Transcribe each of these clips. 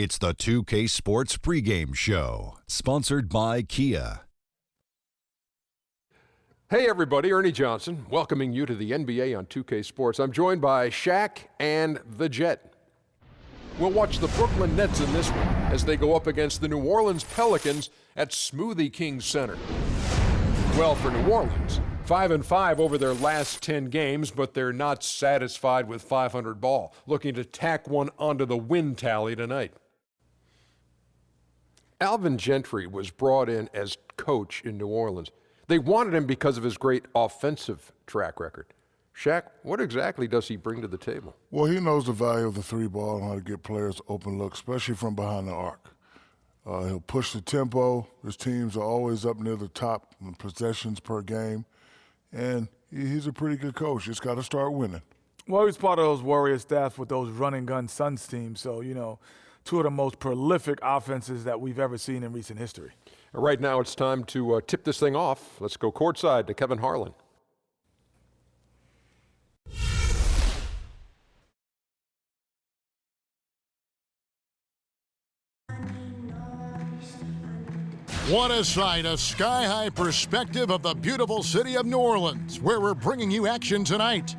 It's the 2K Sports pregame show, sponsored by Kia. Hey everybody, Ernie Johnson, welcoming you to the NBA on 2K Sports. I'm joined by Shaq and the Jet. We'll watch the Brooklyn Nets in this one as they go up against the New Orleans Pelicans at Smoothie King Center. Well, for New Orleans, 5-5 over their last 10 games, but they're not satisfied with 500 ball, looking to tack one onto the win tally tonight. Alvin Gentry was brought in as coach in New Orleans. They wanted him because of his great offensive track record. Shaq, what exactly does he bring to the table? Well, he knows the value of the three ball and how to get players open looks, especially from behind the arc. He'll push the tempo. His teams are always up near the top in possessions per game. And he's a pretty good coach. Just got to start winning. Well, he's part of those Warrior staff with those run-and-gun Suns teams. So, two of the most prolific offenses that we've ever seen in recent history. Right now it's time to tip this thing off. Let's go courtside to Kevin Harlan. What a sight, a sky-high perspective of the beautiful city of New Orleans, where we're bringing you action tonight.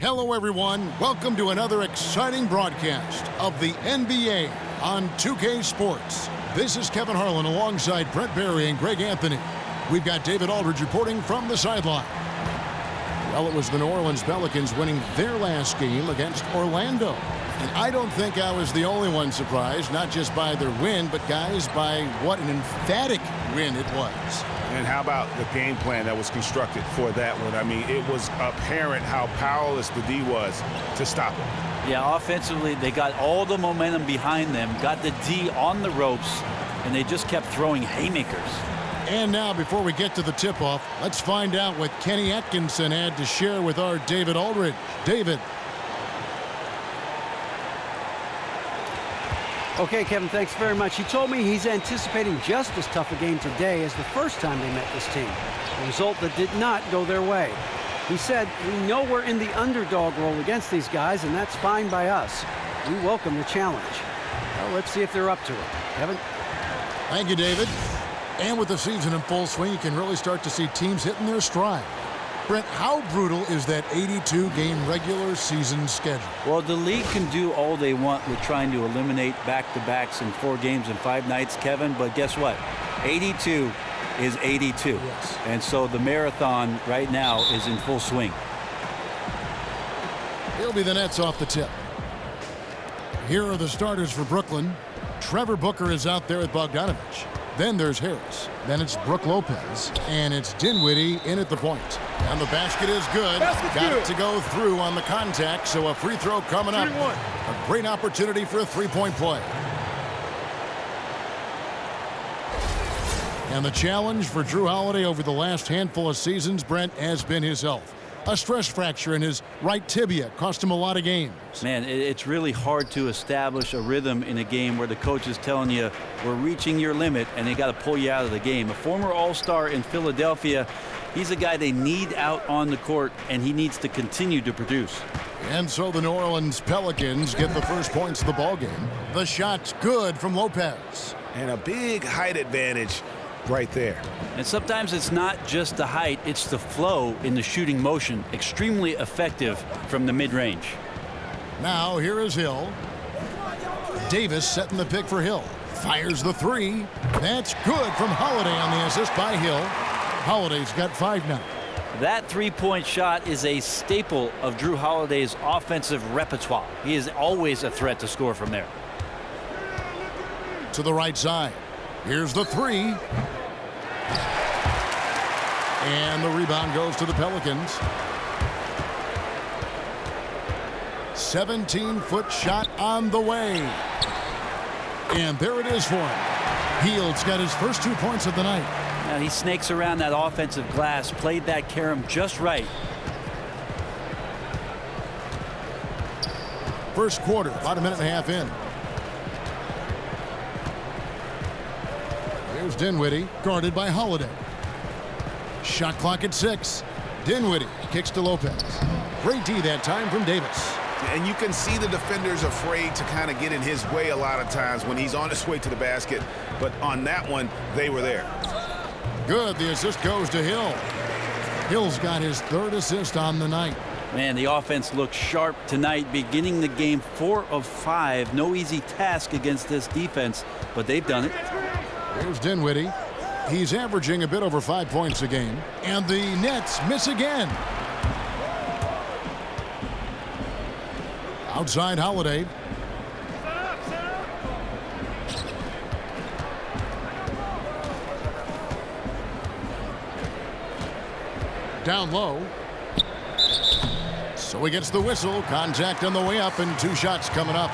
Hello, everyone. Welcome to another exciting broadcast of the NBA on 2K Sports. This is Kevin Harlan alongside Brent Barry and Greg Anthony. We've got David Aldridge reporting from the sideline. Well, it was the New Orleans Pelicans winning their last game against Orlando. And I don't think I was the only one surprised, not just by their win, but, guys, by what an emphatic win it was. And how about the game plan that was constructed for that one? I mean, it was apparent how powerless the D was to stop it. Yeah, offensively, they got all the momentum behind them, got the D on the ropes, and they just kept throwing haymakers. And now, before we get to the tip-off, let's find out what Kenny Atkinson had to share with our David Aldridge. David. Okay, Kevin, thanks very much. He told me he's anticipating just as tough a game today as the first time they met this team, a result that did not go their way. He said, "We know we're in the underdog role against these guys, and that's fine by us. We welcome the challenge." Well, let's see if they're up to it. Kevin? Thank you, David. And with the season in full swing, you can really start to see teams hitting their stride. Brent, how brutal is that 82-game regular season schedule? Well, the league can do all they want with trying to eliminate back-to-backs in 4 games in 5 nights, Kevin, but guess what? 82 is 82. Yes. And so the marathon right now is in full swing. He'll be the Nets off the tip. Here are the starters for Brooklyn. Trevor Booker is out there with Bogdanovich. Then there's Harris. Then it's Brook Lopez. And it's Dinwiddie in at the point. And the basket is good. Got it to go through on the contact, so a free throw coming up. A great opportunity for a three-point play. And the challenge for Drew Holiday over the last handful of seasons, Brent, has been his health. A stress fracture in his right tibia cost him a lot of games. Man, it's really hard to establish a rhythm in a game where the coach is telling you we're reaching your limit and they got to pull you out of the game. A former All-Star in Philadelphia, he's a guy they need out on the court, and he needs to continue to produce. And so the New Orleans Pelicans get the first points of the ballgame. The shot's good from Lopez. And a big height advantage right there. And sometimes it's not just the height, it's the flow in the shooting motion. Extremely effective from the mid-range. Now here is Hill. Davis setting the pick for Hill. Fires the three. That's good from Holiday on the assist by Hill. Holiday's got 5 now. That three-point shot is a staple of Drew Holiday's offensive repertoire. He is always a threat to score from there. To the right side. Here's the three. And the rebound goes to the Pelicans. 17-foot shot on the way. And there it is for him. Hield's got his first 2 points of the night. Now he snakes around that offensive glass, played that carom just right. First quarter, about a minute and a half in. Here's Dinwiddie, guarded by Holiday. Shot clock at 6. Dinwiddie kicks to Lopez. Great D that time from Davis. And you can see the defenders afraid to kind of get in his way a lot of times when he's on his way to the basket. But on that one, they were there. Good. The assist goes to Hill. Hill's got his 3rd assist on the night. Man, the offense looks sharp tonight, beginning the game 4 of 5. No easy task against this defense, but they've done it. Here's Dinwiddie. He's averaging a bit over 5 points a game. And the Nets miss again. Outside Holiday. Down low. So he gets the whistle. Contact on the way up and 2 shots coming up.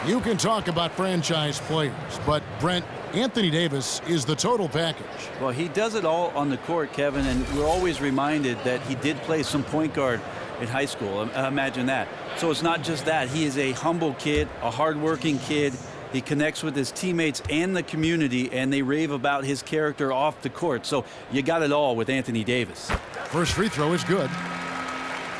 You can talk about franchise players, but Brent, Anthony Davis is the total package. Well, he does it all on the court, Kevin, and we're always reminded that he did play some point guard in high school. Imagine that. So it's not just that. He is a humble kid, a hardworking kid. He connects with his teammates and the community, and they rave about his character off the court. So you got it all with Anthony Davis. First free throw is good.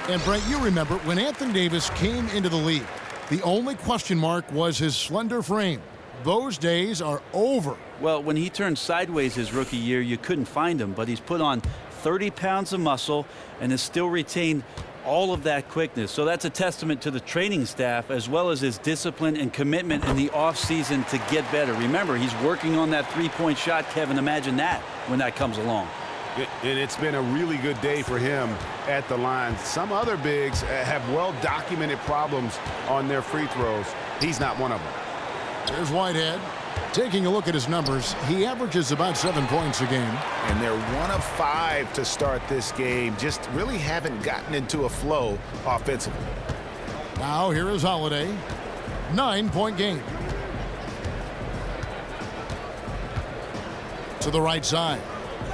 And Brent, you remember when Anthony Davis came into the league, the only question mark was his slender frame. Those days are over. Well, when he turned sideways his rookie year, you couldn't find him, but he's put on 30 pounds of muscle and has still retained all of that quickness. So that's a testament to the training staff as well as his discipline and commitment in the offseason to get better. Remember, he's working on that three-point shot, Kevin. Imagine that when that comes along. It's been a really good day for him at the line. Some other bigs have well-documented problems on their free throws. He's not one of them. There's Whitehead. Taking a look at his numbers, he averages about 7 points a game. And they're 1 of 5 to start this game. Just really haven't gotten into a flow offensively. Now here is Holiday. 9-point game. To the right side.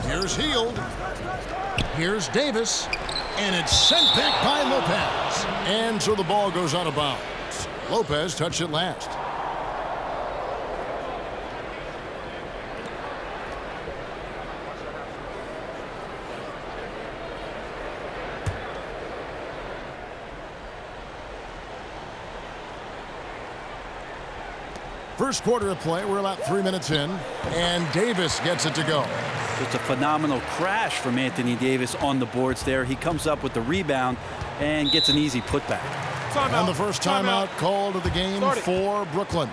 Here's Hield. Here's Davis. And it's sent back by Lopez. And so the ball goes out of bounds. Lopez touched it last. First quarter of play, we're about 3 minutes in, and Davis gets it to go. Just a phenomenal crash from Anthony Davis on the boards there. He comes up with the rebound and gets an easy putback. And the first timeout called of the game for Brooklyn.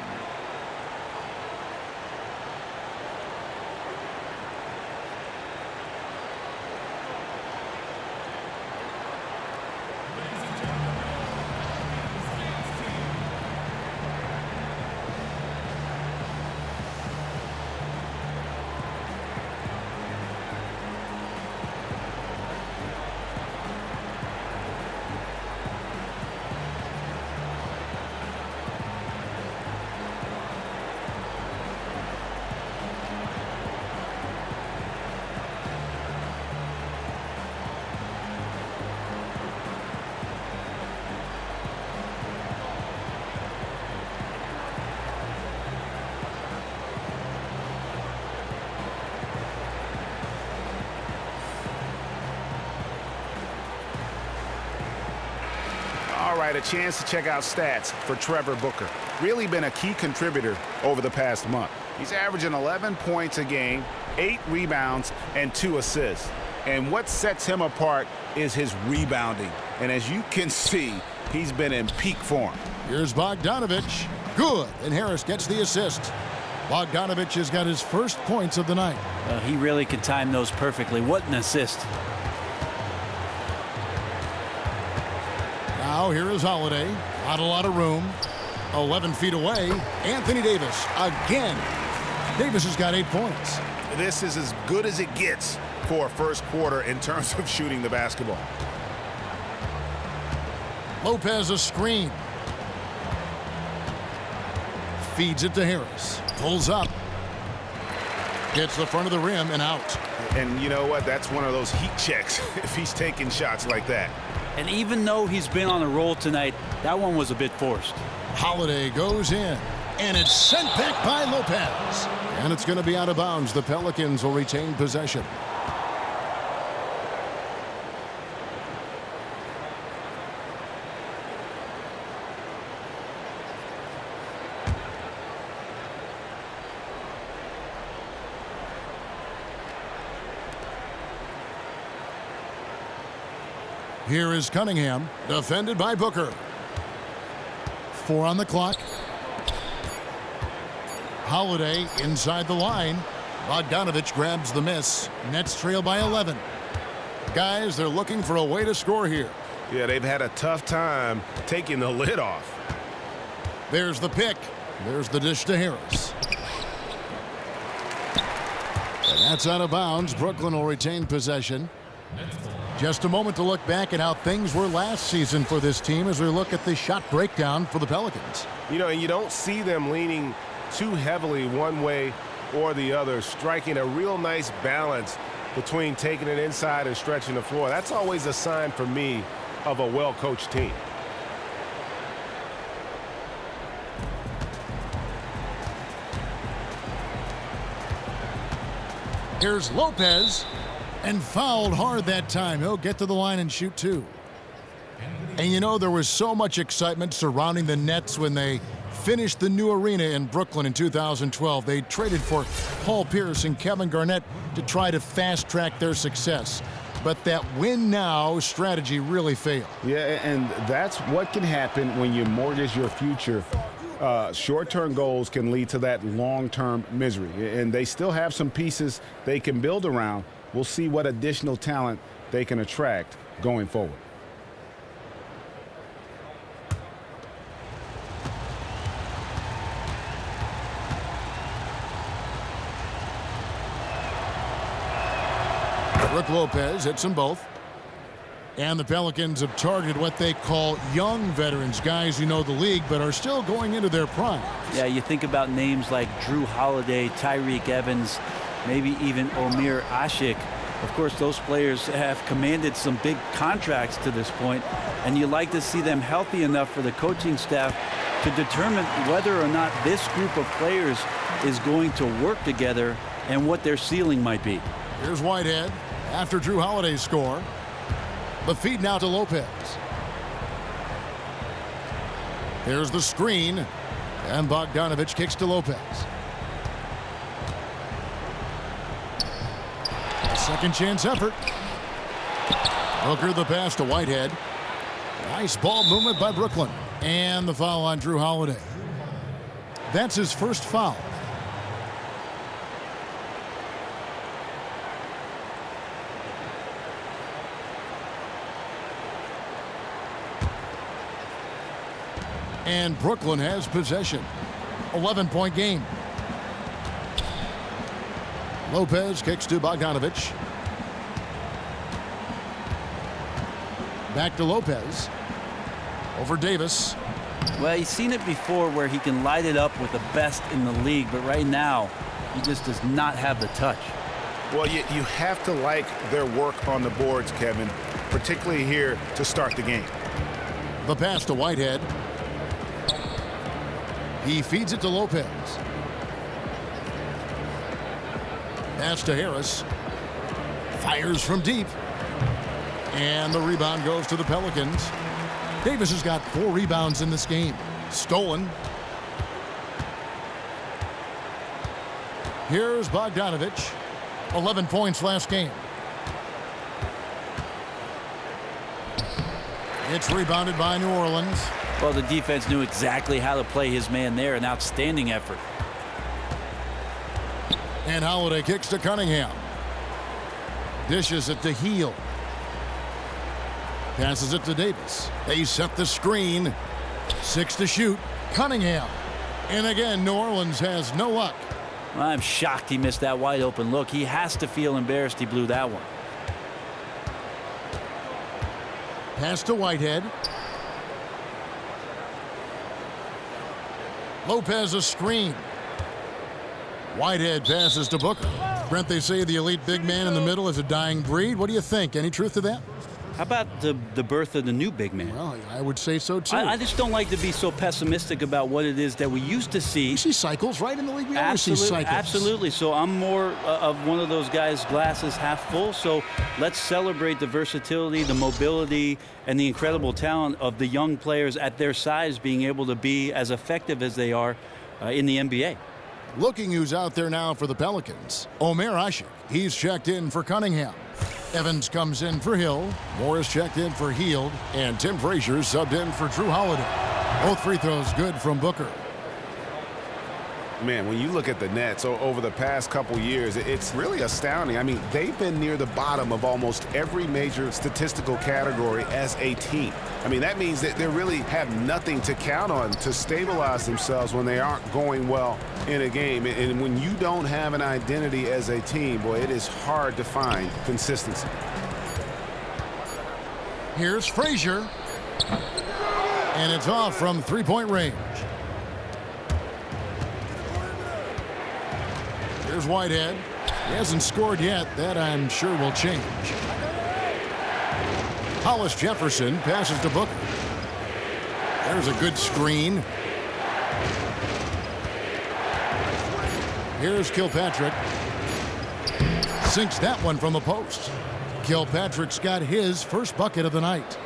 All right, a chance to check out stats for Trevor Booker. Really been a key contributor over the past month. He's averaging 11 points a game, 8 rebounds, and 2 assists. And what sets him apart is his rebounding. And as you can see, he's been in peak form. Here's Bogdanovich. Good. And Harris gets the assist. Bogdanovich has got his first points of the night. He really can time those perfectly. What an assist. Now here is Holiday. Not a lot of room. 11 feet away. Anthony Davis again. Davis has got 8 points. This is as good as it gets for a first quarter in terms of shooting the basketball. Lopez a screen. Feeds it to Harris. Pulls up. Gets the front of the rim and out. And you know what? That's one of those heat checks if he's taking shots like that. And even though he's been on a roll tonight, that one was a bit forced. Holiday goes in. And it's sent back by Lopez. And it's going to be out of bounds. The Pelicans will retain possession. Here is Cunningham, defended by Booker. 4 on the clock. Holiday inside the line. Bogdanovich grabs the miss. Nets trail by 11. Guys, they're looking for a way to score here. Yeah, they've had a tough time taking the lid off. There's the pick. There's the dish to Harris. And that's out of bounds. Brooklyn will retain possession. Just a moment to look back at how things were last season for this team as we look at the shot breakdown for the Pelicans. You know, and you don't see them leaning too heavily one way or the other, striking a real nice balance between taking it inside and stretching the floor. That's always a sign for me of a well-coached team. Here's Lopez, and fouled hard that time. He'll get to the line and shoot 2. And you know, there was so much excitement surrounding the Nets when they finished the new arena in Brooklyn in 2012. They traded for Paul Pierce and Kevin Garnett to try to fast-track their success. But that win-now strategy really failed. Yeah, and that's what can happen when you mortgage your future. Short-term goals can lead to that long-term misery. And they still have some pieces they can build around. We'll see what additional talent they can attract going forward. Brook Lopez hits them both. And the Pelicans have targeted what they call young veterans, guys who know the league but are still going into their prime. Yeah, you think about names like Drew Holiday, Tyreek Evans, maybe even Omer Ashik. Of course, those players have commanded some big contracts to this point, and you like to see them healthy enough for the coaching staff to determine whether or not this group of players is going to work together and what their ceiling might be. Here's Whitehead after Drew Holiday's score. The feed now to Lopez. Here's the screen, and Bogdanovich kicks to Lopez. Second chance effort. Booker the pass to Whitehead. Nice ball movement by Brooklyn. And the foul on Drew Holiday. That's his first foul. And Brooklyn has possession. 11-point game. Lopez kicks to Bogdanovich. Back to Lopez. Over Davis. Well, he's seen it before where he can light it up with the best in the league, but right now he just does not have the touch. Well, you have to like their work on the boards, Kevin, particularly here to start the game. The pass to Whitehead. He feeds it to Lopez. Pass to Harris. Fires from deep. And the rebound goes to the Pelicans. Davis has got 4 rebounds in this game. Stolen. Here's Bogdanovich. 11 points last game. It's rebounded by New Orleans. Well, the defense knew exactly how to play his man there. An outstanding effort. And Holiday kicks to Cunningham. Dishes it to Heel. Passes it to Davis. They set the screen. 6 to shoot. Cunningham. And again, New Orleans has no luck. Well, I'm shocked he missed that wide open look. He has to feel embarrassed he blew that one. Pass to Whitehead. Lopez a screen. Whitehead passes to Booker. Brent, they say the elite big man in the middle is a dying breed. What do you think? Any truth to that? How about the birth of the new big man? Well, I would say so, too. I just don't like to be so pessimistic about what it is that we used to see. You see cycles, right? In the league, we always see cycles. Absolutely. So I'm more of one of those guys, glasses half full. So let's celebrate the versatility, the mobility, and the incredible talent of the young players at their size being able to be as effective as they are in the NBA. Looking who's out there now for the Pelicans. Omer Ashik. He's checked in for Cunningham. Evans comes in for Hill. Morris checked in for Hield. And Tim Frazier subbed in for Drew Holiday. Both free throws good from Booker. Man, when you look at the Nets over the past couple years, it's really astounding. I mean, they've been near the bottom of almost every major statistical category as a team. I mean, that means that they really have nothing to count on to stabilize themselves when they aren't going well in a game. And when you don't have an identity as a team, boy, it is hard to find consistency. Here's Frazier. And it's off from three-point range. Here's Whitehead. He hasn't scored yet. That, I'm sure, will change. Hollis Jefferson passes to Booker. There's a good screen. Here's Kilpatrick. Sinks that one from the post. Kilpatrick's got his first bucket of the night.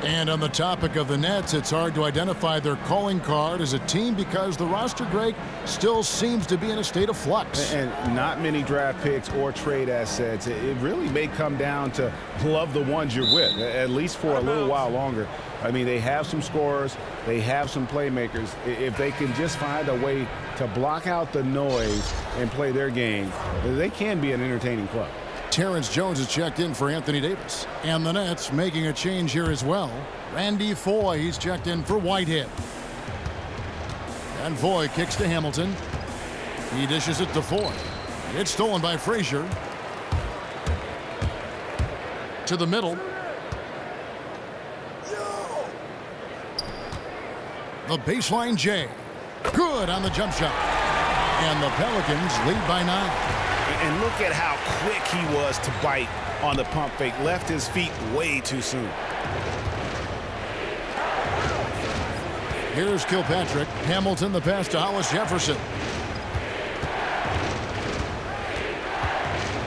And on the topic of the Nets, it's hard to identify their calling card as a team because the roster, Greg, still seems to be in a state of flux. And not many draft picks or trade assets. It really may come down to love the ones you're with, at least for a little while longer. I mean, they have some scorers. They have some playmakers. If they can just find a way to block out the noise and play their game, they can be an entertaining club. Terrence Jones has checked in for Anthony Davis. And the Nets making a change here as well. Randy Foye, he's checked in for Whitehead. And Foye kicks to Hamilton. He dishes it to Foye. It's stolen by Frazier. To the middle. The baseline J. Good on the jump shot. And the Pelicans lead by 9. And look at how quick he was to bite on the pump fake. Left his feet way too soon. Here's Kilpatrick. Hamilton, the pass to Hollis Jefferson.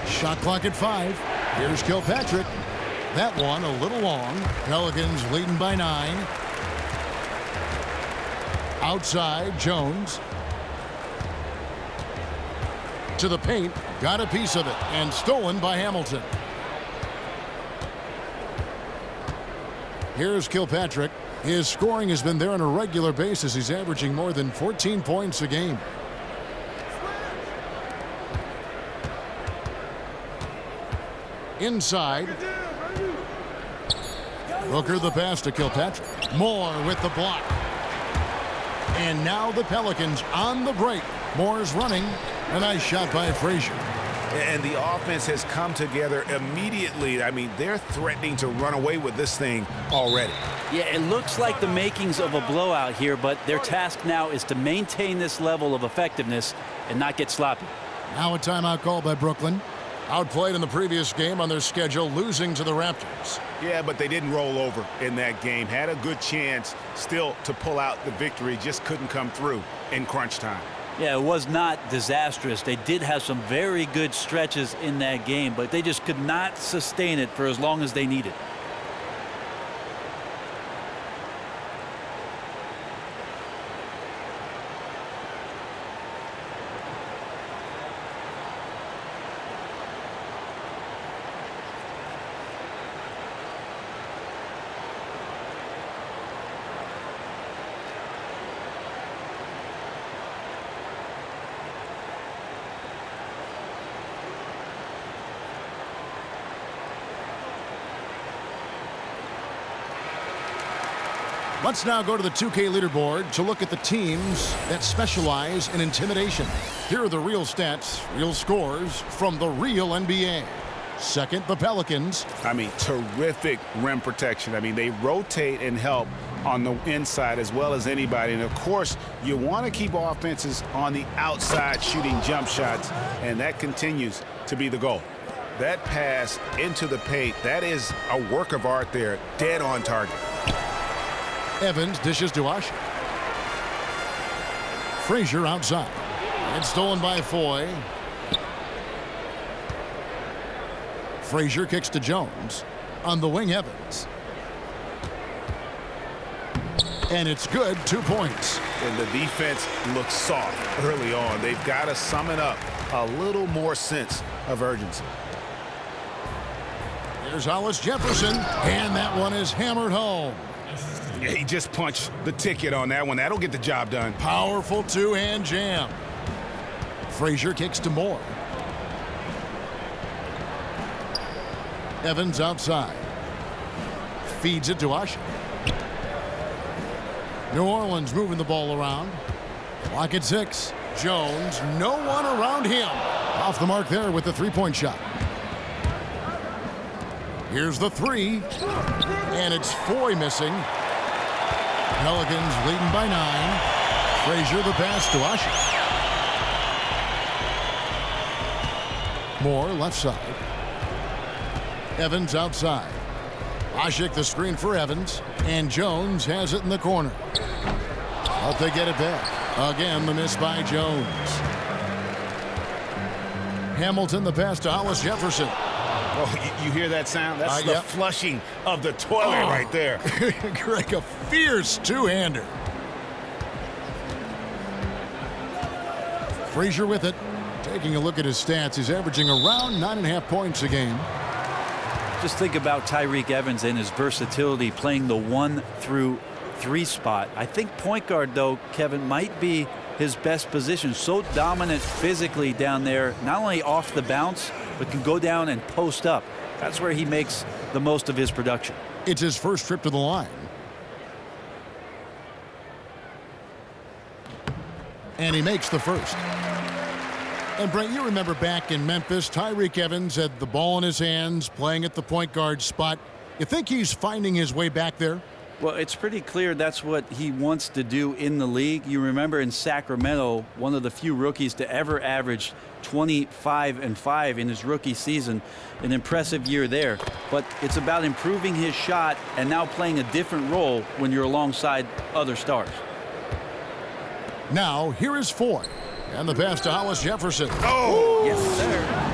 Shot clock at 5. Here's Kilpatrick. That one a little long. Pelicans leading by 9. Outside, Jones. To the paint, got a piece of it, and stolen by Hamilton. Here's Kilpatrick. His scoring has been there on a regular basis. He's averaging more than 14 points a game. Inside. Booker the pass to Kilpatrick. Moore with the block. And now the Pelicans on the break. Moore's running. A nice shot by Frazier. And the offense has come together immediately. I mean, they're threatening to run away with this thing already. Yeah, it looks like the makings of a blowout here, but their task now is to maintain this level of effectiveness and not get sloppy. Now a timeout call by Brooklyn. Outplayed in the previous game on their schedule, losing to the Raptors. Yeah, but they didn't roll over in that game. Had a good chance still to pull out the victory, just couldn't come through in crunch time. Yeah, it was not disastrous. They did have some very good stretches in that game, but they just could not sustain it for as long as they needed. Let's now go to the 2K leaderboard to look at the teams that specialize in intimidation. Here are the real stats, real scores from the real NBA. Second, the Pelicans. I mean, terrific rim protection. I mean, they rotate and help on the inside as well as anybody. And, of course, you want to keep offenses on the outside shooting jump shots, and that continues to be the goal. That pass into the paint, that is a work of art there, dead on target. Evans dishes to Usher. Frazier outside. It's stolen by Foye. Frazier kicks to Jones. On the wing, Evans. And it's good, 2 points. And the defense looks soft early on. They've got to summon up a little more sense of urgency. Here's Hollis Jefferson, and that one is hammered home. Yeah, he just punched the ticket on that one. That'll get the job done. Powerful two-hand jam. Frazier kicks to Moore. Evans outside. Feeds it to Usher. New Orleans moving the ball around. Clock at 6. Jones, no one around him. Off the mark there with the three-point shot. Here's the three. And it's Foy missing. Pelicans leading by 9. Frazier the pass to Usher. Moore left side. Evans outside. Ashik the screen for Evans. And Jones has it in the corner. But they get it back. Again, the miss by Jones. Hamilton the pass to Hollis Jefferson. Oh, you hear that sound? That's the flushing of the toilet right there. Greg, a fierce two-hander. Frazier with it. Taking a look at his stats, he's averaging around 9.5 points a game. Just think about Tyreke Evans and his versatility playing the 1 through 3 spot. I think point guard, though, Kevin, might be his best position. So dominant physically down there, not only off the bounce, but can go down and post up. That's where he makes the most of his production. It's his first trip to the line. And he makes the first. And Brent, you remember back in Memphis, Tyreke Evans had the ball in his hands, playing at the point guard spot. You think he's finding his way back there? Well, it's pretty clear that's what he wants to do in the league. You remember in Sacramento, one of the few rookies to ever average 25-5 in his rookie season. An impressive year there. But it's about improving his shot and now playing a different role when you're alongside other stars. Now, here is Foy. And the pass to Hollis Jefferson. Oh! Yes, sir.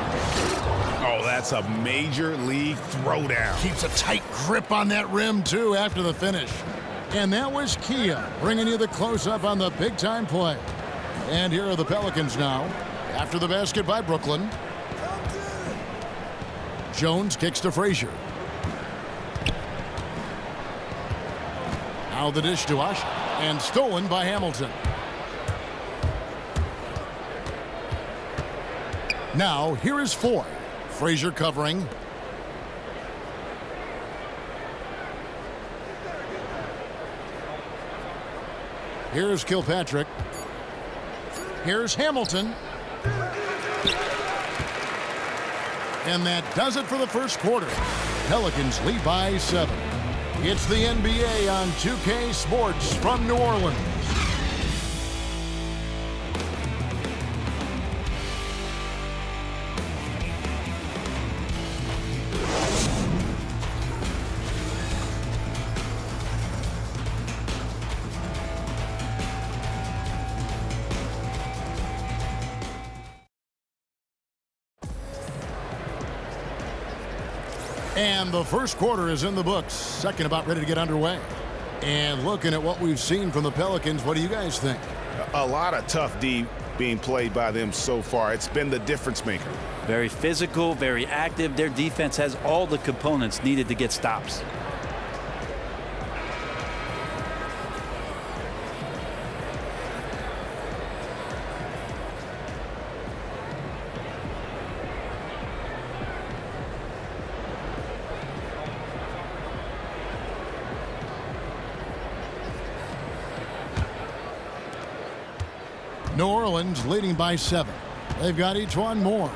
Oh, that's a major league throwdown. Keeps a tight grip on that rim, too, after the finish. And that was Kia bringing you the close-up on the big-time play. And here are the Pelicans now. After the basket by Brooklyn. Jones kicks to Frazier. Now the dish to Usher. And stolen by Hamilton. Now, here is Foy. Frazier covering. Here's Kilpatrick. Here's Hamilton. And that does it for the first quarter. Pelicans lead by 7. It's the NBA on 2K Sports from New Orleans. And the first quarter is in the books. Second about ready to get underway. And looking at what we've seen from the Pelicans, what do you guys think? A lot of tough D being played by them so far. It's been the difference maker. Very physical, very active. Their defense has all the components needed to get stops. New Orleans leading by 7. They've got each one more.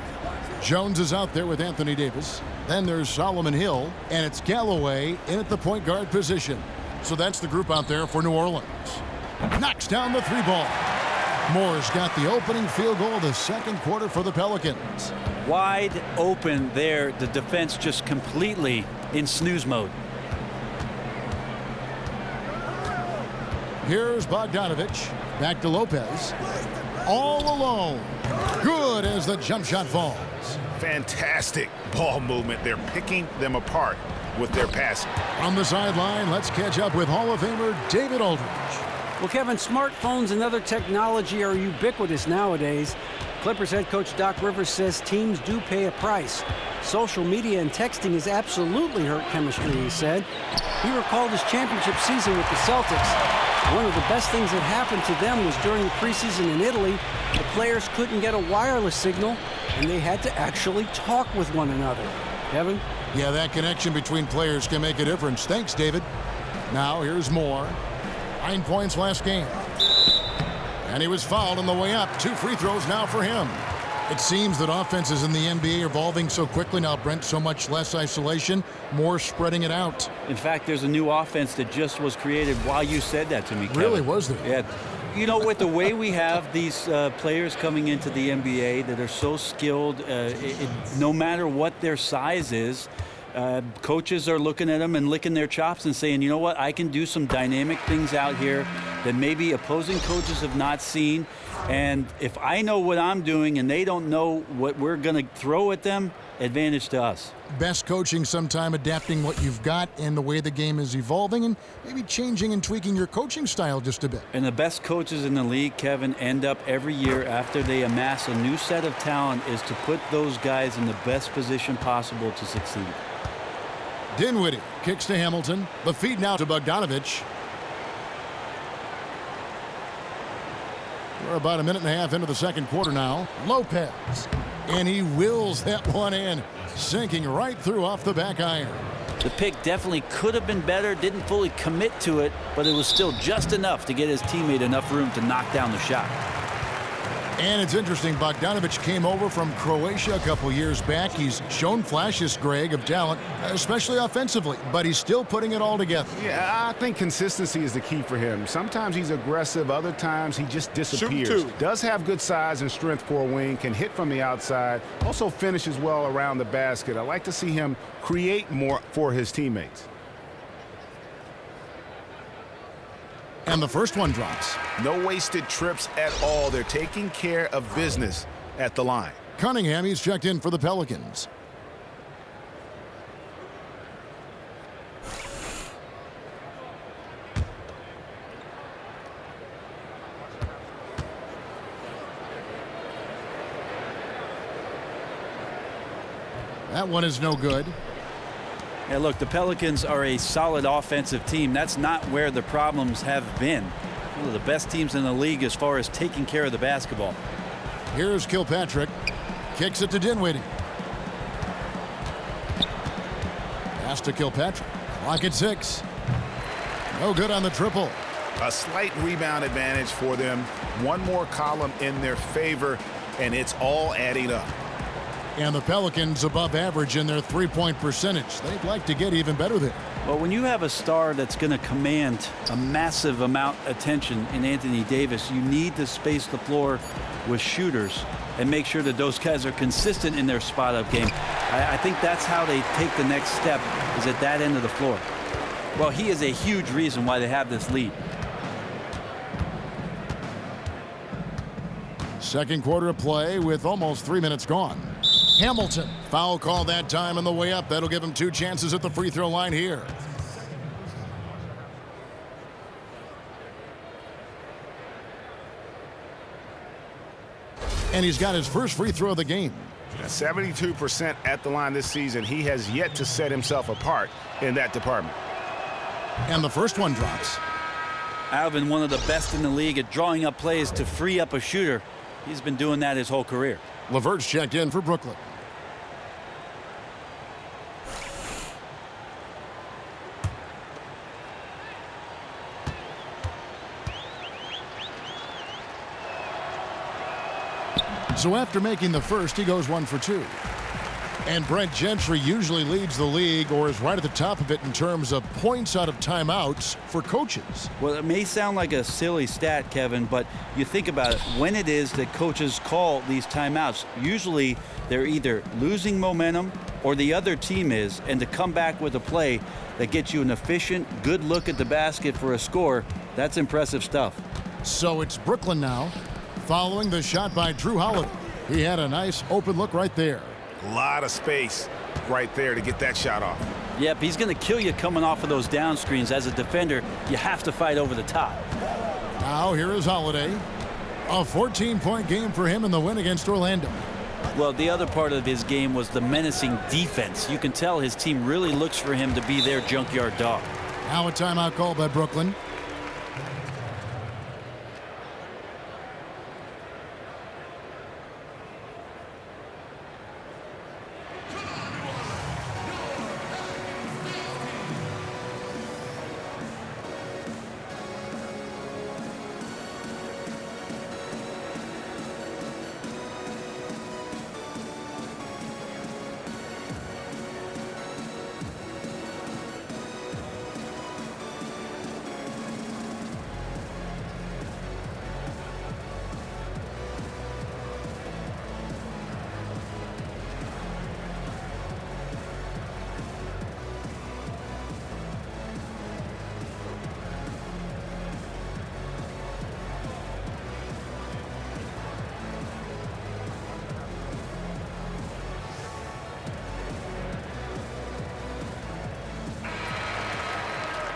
Jones is out there with Anthony Davis. Then there's Solomon Hill, and it's Galloway in at the point guard position. So that's the group out there for New Orleans. Knocks down the 3-ball. Moore's got the opening field goal of the second quarter for the Pelicans. Wide open there. The defense just completely in snooze mode. Here's Bogdanovich. Back to Lopez. All alone. Good as the jump shot falls. Fantastic ball movement. They're picking them apart with their passing. On the sideline, let's catch up with Hall of Famer David Aldridge. Well, Kevin, smartphones and other technology are ubiquitous nowadays. Clippers head coach Doc Rivers says teams do pay a price. Social media and texting has absolutely hurt chemistry, he said. He recalled his championship season with the Celtics. One of the best things that happened to them was during the preseason in Italy, the players couldn't get a wireless signal, and they had to actually talk with one another. Kevin? Yeah, that connection between players can make a difference. Thanks, David. Now, here's Moore. 9 points last game. And he was fouled on the way up. 2 free throws now for him. It seems that offenses in the NBA are evolving so quickly now, Brent, so much less isolation, more spreading it out. In fact, there's a new offense that just was created while you said that to me, Kevin. Really, was there? Yeah. You know, with the way we have these players coming into the NBA that are so skilled, no matter what their size is, coaches are looking at them and licking their chops and saying, you know what, I can do some dynamic things out here that maybe opposing coaches have not seen. And if I know what I'm doing and they don't know what we're going to throw at them, advantage to us. Best coaching sometime adapting what you've got and the way the game is evolving and maybe changing and tweaking your coaching style just a bit. And the best coaches in the league, Kevin, end up every year after they amass a new set of talent is to put those guys in the best position possible to succeed. Dinwiddie kicks to Hamilton. The feed now to Bogdanovich. We're about a minute and a half into the second quarter now. Lopez. And he wills that one in. Sinking right through off the back iron. The pick definitely could have been better. Didn't fully commit to it, but it was still just enough to get his teammate enough room to knock down the shot. And it's interesting, Bogdanovich came over from Croatia a couple years back. He's shown flashes, Greg, of talent, especially offensively, but he's still putting it all together. Yeah, I think consistency is the key for him. Sometimes he's aggressive, other times he just disappears. Does have good size and strength for a wing, can hit from the outside, also finishes well around the basket. I like to see him create more for his teammates. And the first one drops. No wasted trips at all. They're taking care of business at the line. Cunningham, he's checked in for the Pelicans. That one is no good. Yeah, look, the Pelicans are a solid offensive team. That's not where the problems have been. One of the best teams in the league as far as taking care of the basketball. Here's Kilpatrick. Kicks it to Dinwiddie. Pass to Kilpatrick. Clock at 6. No good on the triple. A slight rebound advantage for them. One more column in their favor, and it's all adding up. And the Pelicans above average in their three-point percentage. They'd like to get even better there. Well, when you have a star that's going to command a massive amount of attention in Anthony Davis, you need to space the floor with shooters and make sure that those guys are consistent in their spot-up game. I think that's how they take the next step, is at that end of the floor. Well, he is a huge reason why they have this lead. Second quarter of play with almost 3 minutes gone. Hamilton, foul call that time on the way up. That'll give him 2 chances at the free throw line here. And he's got his first free throw of the game. 72% at the line this season. He has yet to set himself apart in that department. And the first one drops. Alvin, one of the best in the league at drawing up plays to free up a shooter. He's been doing that his whole career. LeVert's checked in for Brooklyn. So after making the first, he goes 1 for 2. And Brent Gentry usually leads the league or is right at the top of it in terms of points out of timeouts for coaches. Well, it may sound like a silly stat, Kevin, but you think about it. When it is that coaches call these timeouts, usually they're either losing momentum or the other team is, and to come back with a play that gets you an efficient, good look at the basket for a score, that's impressive stuff. So it's Brooklyn now, following the shot by Drew Holiday. He had a nice open look right there. A lot of space right there to get that shot off. Yep, he's going to kill you coming off of those down screens. As a defender, you have to fight over the top. Now here is Holiday. A 14-point game for him in the win against Orlando. Well, the other part of his game was the menacing defense. You can tell his team really looks for him to be their junkyard dog. Now a timeout call by Brooklyn.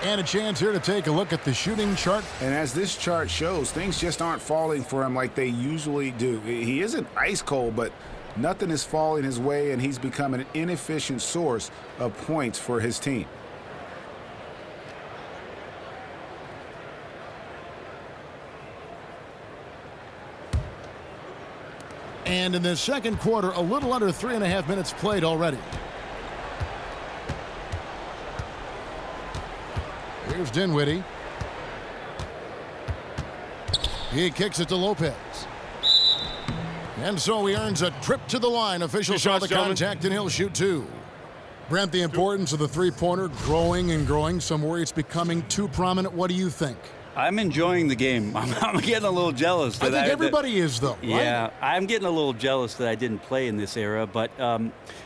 And a chance here to take a look at the shooting chart. And as this chart shows, things just aren't falling for him like they usually do. He isn't ice cold, but nothing is falling his way, and he's become an inefficient source of points for his team. And in the second quarter, a little under 3.5 minutes played already. Here's Dinwiddie. He kicks it to Lopez. And so he earns a trip to the line. Officials saw the contact, and he'll shoot two. Brent, the importance of the three-pointer growing and growing. Some worry it's becoming too prominent. What do you think? I'm enjoying the game. I'm getting a little jealous. I think everybody is, though. Right? Yeah, I'm getting a little jealous that I didn't play in this era. But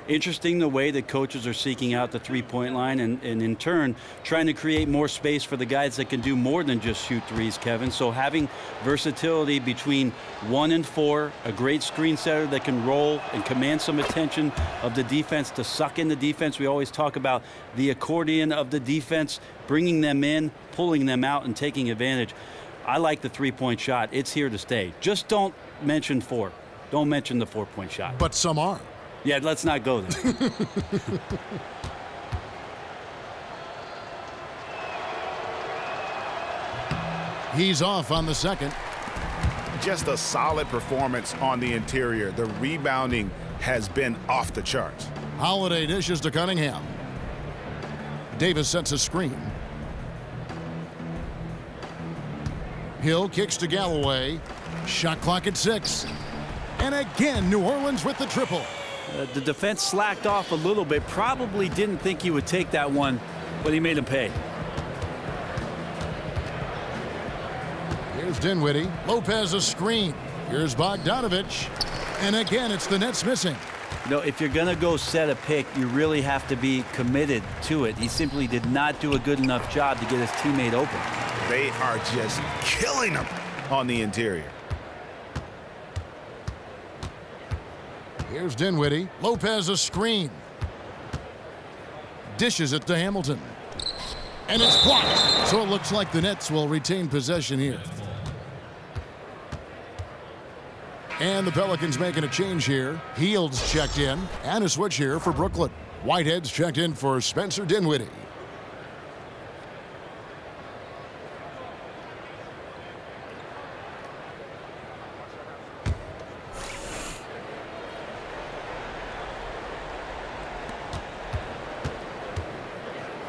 interesting the way that coaches are seeking out the three-point line and in turn trying to create more space for the guys that can do more than just shoot threes, Kevin. So having versatility between 1 and 4, a great screen setter that can roll and command some attention of the defense to suck in the defense. We always talk about the accordion of the defense, bringing them in, pulling them out, and taking advantage. I like the three-point shot. It's here to stay. Just don't mention 4. Don't mention the 4-point shot. But some are. Yeah, let's not go there. He's off on the second. Just a solid performance on the interior. The rebounding has been off the charts. Holiday dishes to Cunningham. Davis sets a screen. Hill kicks to Galloway. Shot clock at 6. And again, New Orleans with the triple. The defense slacked off a little bit. Probably didn't think he would take that one, but he made him pay. Here's Dinwiddie. Lopez a screen. Here's Bogdanovich. And again, it's the Nets missing. You know, if you're going to go set a pick, you really have to be committed to it. He simply did not do a good enough job to get his teammate open. They are just killing him on the interior. Here's Dinwiddie. Lopez a screen. Dishes it to Hamilton. And it's blocked. So it looks like the Nets will retain possession here. And the Pelicans making a change here. Heald's checked in. And a switch here for Brooklyn. Whitehead's checked in for Spencer Dinwiddie.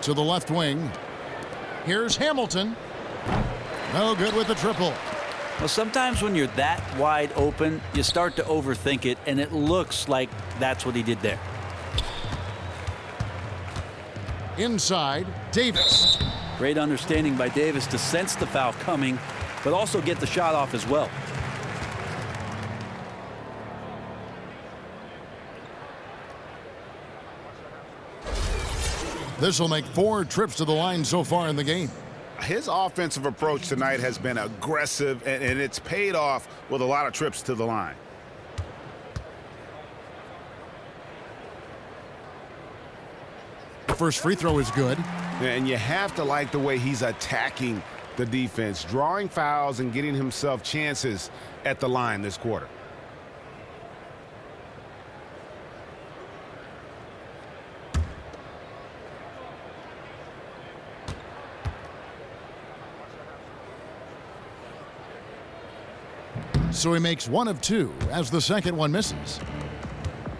To the left wing. Here's Hamilton. No good with the triple. Well, sometimes when you're that wide open, you start to overthink it, and it looks like that's what he did there. Inside, Davis. Great understanding by Davis to sense the foul coming, but also get the shot off as well. This will make 4 trips to the line so far in the game. His offensive approach tonight has been aggressive, and it's paid off with a lot of trips to the line. First free throw is good. And you have to like the way he's attacking the defense, drawing fouls and getting himself chances at the line this quarter. So he makes one of two as the second one misses.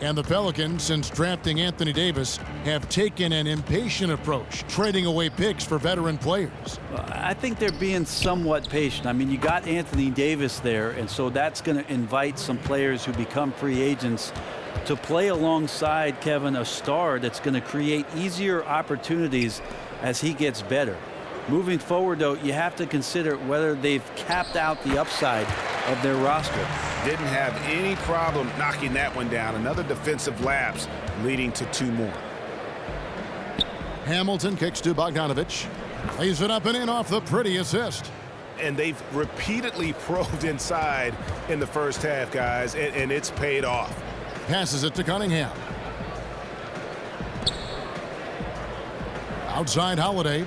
And the Pelicans, since drafting Anthony Davis, have taken an impatient approach, trading away picks for veteran players. I think they're being somewhat patient. I mean, you got Anthony Davis there, and so that's going to invite some players who become free agents to play alongside, Kevin, a star that's going to create easier opportunities as he gets better. Moving forward, though, you have to consider whether they've capped out the upside of their roster. Didn't have any problem knocking that one down. Another defensive lapse leading to 2 more. Hamilton kicks to Bogdanovich. Lays it up and in off the pretty assist. And they've repeatedly probed inside in the first half, guys, and it's paid off. Passes it to Cunningham. Outside Holiday.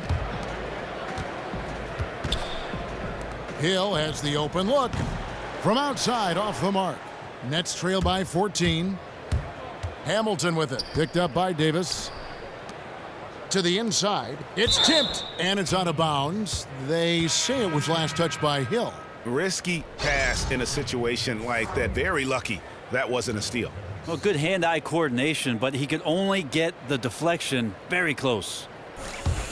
Hill has the open look. From outside, off the mark. Nets trail by 14. Hamilton with it. Picked up by Davis. To the inside. It's tipped, and it's out of bounds. They say it was last touched by Hill. Risky pass in a situation like that. Very lucky that wasn't a steal. Well, good hand-eye coordination, but he could only get the deflection very close.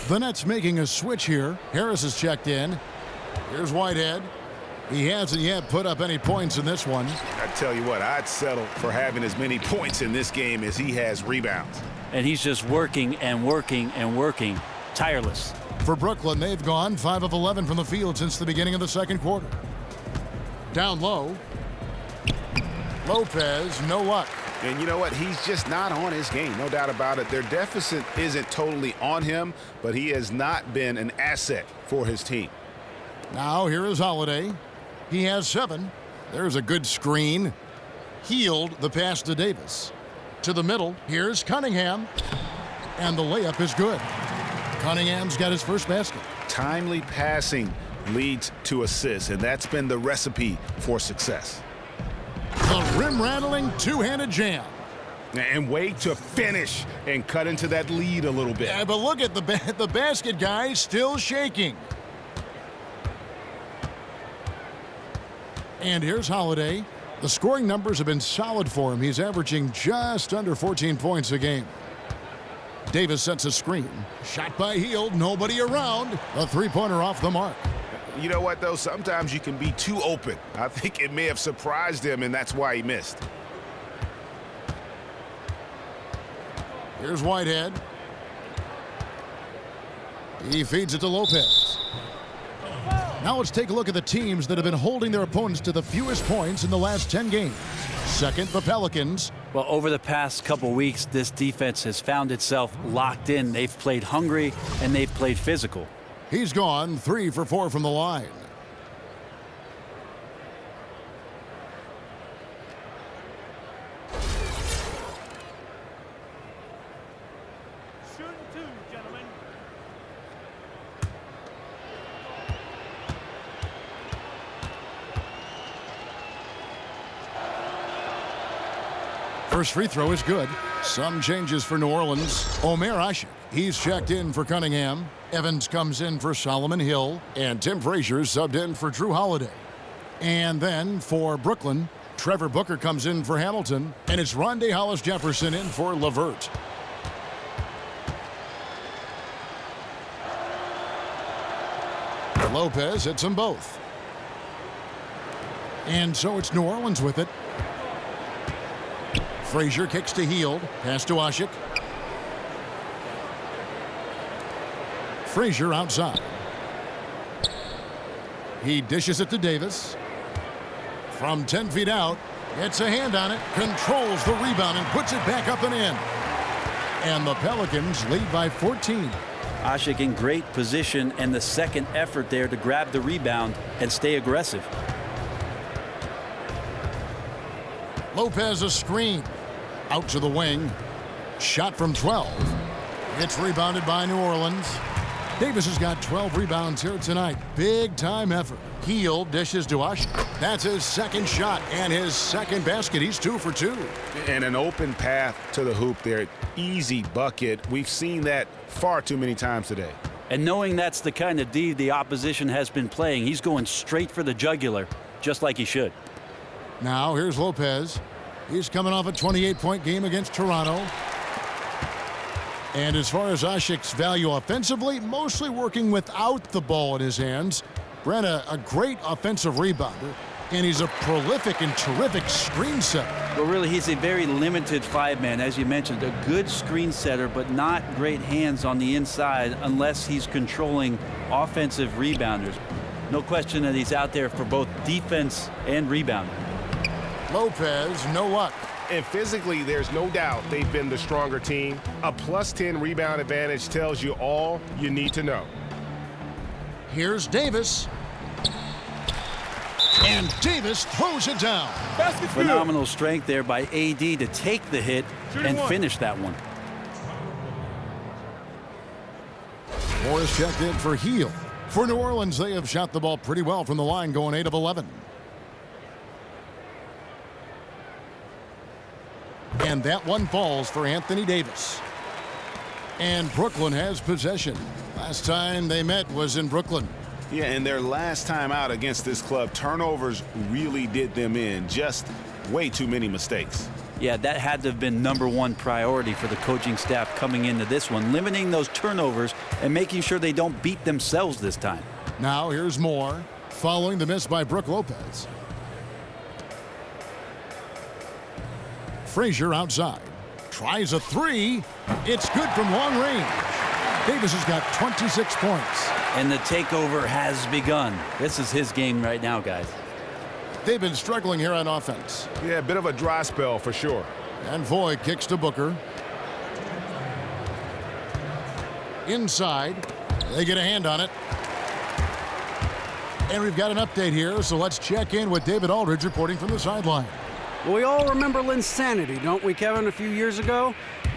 The Nets making a switch here. Harris is checked in. Here's Whitehead. He hasn't yet put up any points in this one. I tell you what, I'd settle for having as many points in this game as he has rebounds. And he's just working and working and working, tireless. For Brooklyn, they've gone 5 of 11 from the field since the beginning of the second quarter. Down low. Lopez, no luck. And you know what? He's just not on his game, no doubt about it. Their deficit isn't totally on him, but he has not been an asset for his team. Now here is Holiday. He has 7. There's a good screen. Healed the pass to Davis. To the middle. Here's Cunningham. And the layup is good. Cunningham's got his first basket. Timely passing leads to assists, and that's been the recipe for success. The rim-rattling two-handed jam. And wait to finish and cut into that lead a little bit. Yeah, but look at the basket guy still shaking. And here's Holiday. The scoring numbers have been solid for him. He's averaging just under 14 points a game. Davis sets a screen. Shot by Hield. Nobody around. A three-pointer off the mark. You know what, though? Sometimes you can be too open. I think it may have surprised him, and that's why he missed. Here's Whitehead. He feeds it to Lopez. Now let's take a look at the teams that have been holding their opponents to the fewest points in the last 10 games. Second, the Pelicans. Well, over the past couple weeks, this defense has found itself locked in. They've played hungry, and they've played physical. He's gone 3 for 4 from the line. First free throw is good. Some changes for New Orleans. Omer Ashik, he's checked in for Cunningham. Evans comes in for Solomon Hill. And Tim Frazier subbed in for Drew Holiday. And then for Brooklyn, Trevor Booker comes in for Hamilton. And it's Rondae Hollis-Jefferson in for LeVert. Lopez hits them both. And so it's New Orleans with it. Frazier kicks to Hield. Pass to Ashik. Frazier outside. He dishes it to Davis. From 10 feet out, gets a hand on it, controls the rebound, and puts it back up and in. And the Pelicans lead by 14. Ashik in great position, and the second effort there to grab the rebound and stay aggressive. Lopez a screen. Out to the wing. Shot from 12. It's rebounded by New Orleans. Davis has got 12 rebounds here tonight. Big time effort. Heel dishes to Ashik. That's his second shot and his second basket. He's 2 for 2. And an open path to the hoop there. Easy bucket. We've seen that far too many times today. And knowing that's the kind of D the opposition has been playing, he's going straight for the jugular, just like he should. Now here's Lopez. He's coming off a 28-point game against Toronto. And as far as Ashik's value offensively, mostly working without the ball in his hands. Brent, a great offensive rebounder, and he's a prolific and terrific screen setter. Well, really, he's a very limited 5-man, as you mentioned. A good screen setter, but not great hands on the inside unless he's controlling offensive rebounders. No question that he's out there for both defense and rebounding. Lopez, no luck. And physically, there's no doubt they've been the stronger team. A +10 rebound advantage tells you all you need to know. Here's Davis. And Davis throws it down. Phenomenal strength there by AD to take the hit and finish that one. Morris checked in for Heel. For New Orleans, they have shot the ball pretty well from the line, going 8 of 11. And that one falls for Anthony Davis. And Brooklyn has possession. Last time they met was in Brooklyn. Yeah, and their last time out against this club, turnovers really did them in. Just way too many mistakes. Yeah, that had to have been #1 priority for the coaching staff coming into this one, limiting those turnovers and making sure they don't beat themselves this time. Now here's Moore, following the miss by Brook Lopez. Frazier outside. Tries a 3. It's good from long range. Davis has got 26 points. And the takeover has begun. This is his game right now, guys. They've been struggling here on offense. Yeah, a bit of a dry spell for sure. And Voigt kicks to Booker. Inside. They get a hand on it. And we've got an update here, so let's check in with David Aldridge reporting from the sideline. Well, we all remember Linsanity, don't we, Kevin, a few years ago?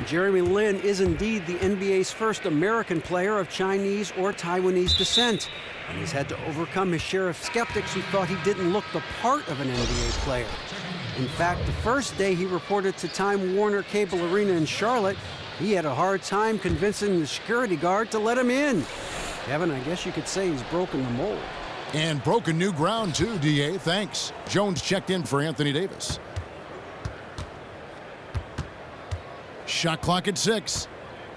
Jeremy Lin is indeed the NBA's first American player of Chinese or Taiwanese descent. And he's had to overcome his share of skeptics who thought he didn't look the part of an NBA player. In fact, the first day he reported to Time Warner Cable Arena in Charlotte, he had a hard time convincing the security guard to let him in. Kevin, I guess you could say he's broken the mold. And broken new ground, too, D.A. Thanks. Jones checked in for Anthony Davis. Shot clock at 6.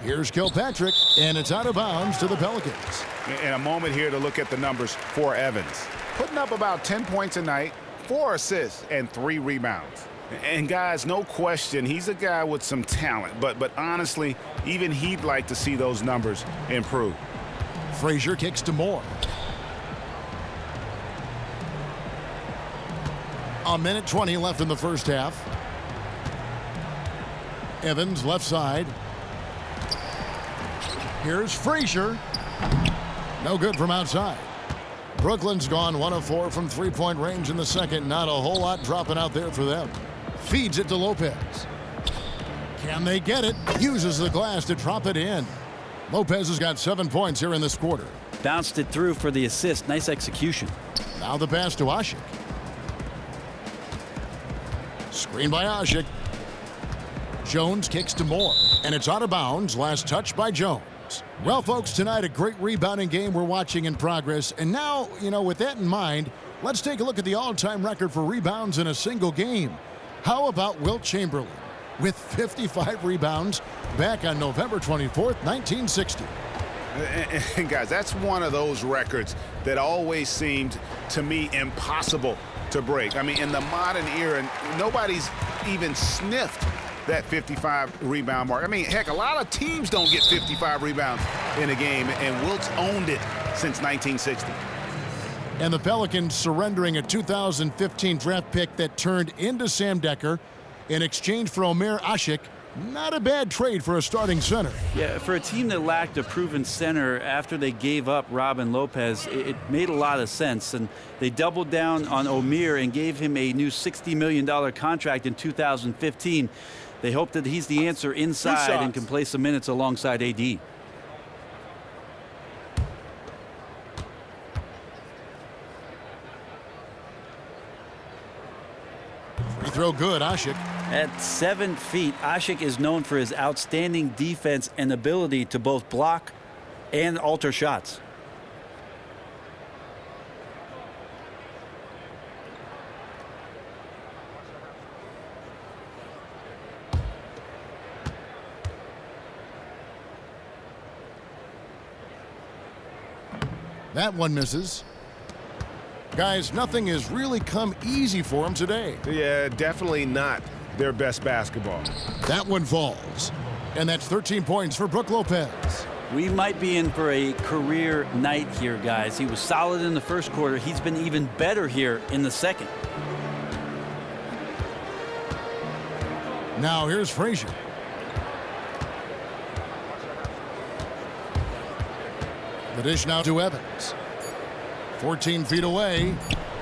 Here's Kilpatrick, and it's out of bounds to the Pelicans. And a moment here to look at the numbers for Evans. Putting up about 10 points a night, 4 assists, and 3 rebounds. And guys, no question, he's a guy with some talent. But honestly, even he'd like to see those numbers improve. Frazier kicks to Moore. A minute 20 left in the first half. Evans left side. Here's Frazier. No good from outside. Brooklyn's gone 1 of 4 from three-point range in the second. Not a whole lot dropping out there for them. Feeds it to Lopez. Can they get it? Uses the glass to drop it in. Lopez has got 7 points here in this quarter. Bounced it through for the assist. Nice execution. Now the pass to Ashik. Screen by Ashik. Jones kicks to Moore, and it's out of bounds. Last touch by Jones. Well, folks, tonight a great rebounding game we're watching in progress. And now, with that in mind, let's take a look at the all-time record for rebounds in a single game. How about Wilt Chamberlain with 55 rebounds back on November 24th, 1960. And guys, that's one of those records that always seemed to me impossible to break. I mean, in the modern era, nobody's even sniffed that 55 rebound mark. I mean, heck, a lot of teams don't get 55 rebounds in a game, and Wilt's owned it since 1960. And the Pelicans surrendering a 2015 draft pick that turned into Sam Dekker in exchange for Omer Ashik. Not a bad trade for a starting center. Yeah, for a team that lacked a proven center after they gave up Robin Lopez, it made a lot of sense. And they doubled down on Omer and gave him a new $60 million contract in 2015. They hope that he's the answer inside and can play some minutes alongside AD. Free throw good, Ashik. At 7 feet, Ashik is known for his outstanding defense and ability to both block and alter shots. That one misses. Guys, nothing has really come easy for him today. Yeah, definitely not their best basketball. That one falls. And that's 13 points for Brook Lopez. We might be in for a career night here, guys. He was solid in the first quarter. He's been even better here in the second. Now here's Frazier. The dish now to Evans. 14 feet away,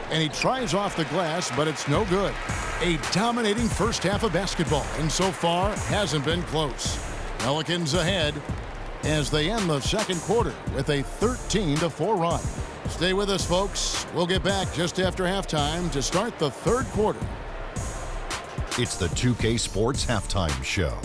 and he tries off the glass, but it's no good. A dominating first half of basketball, and so far hasn't been close. Pelicans ahead as they end the second quarter with a 13-4 run. Stay with us, folks. We'll get back just after halftime to start the third quarter. It's the 2K Sports Halftime Show.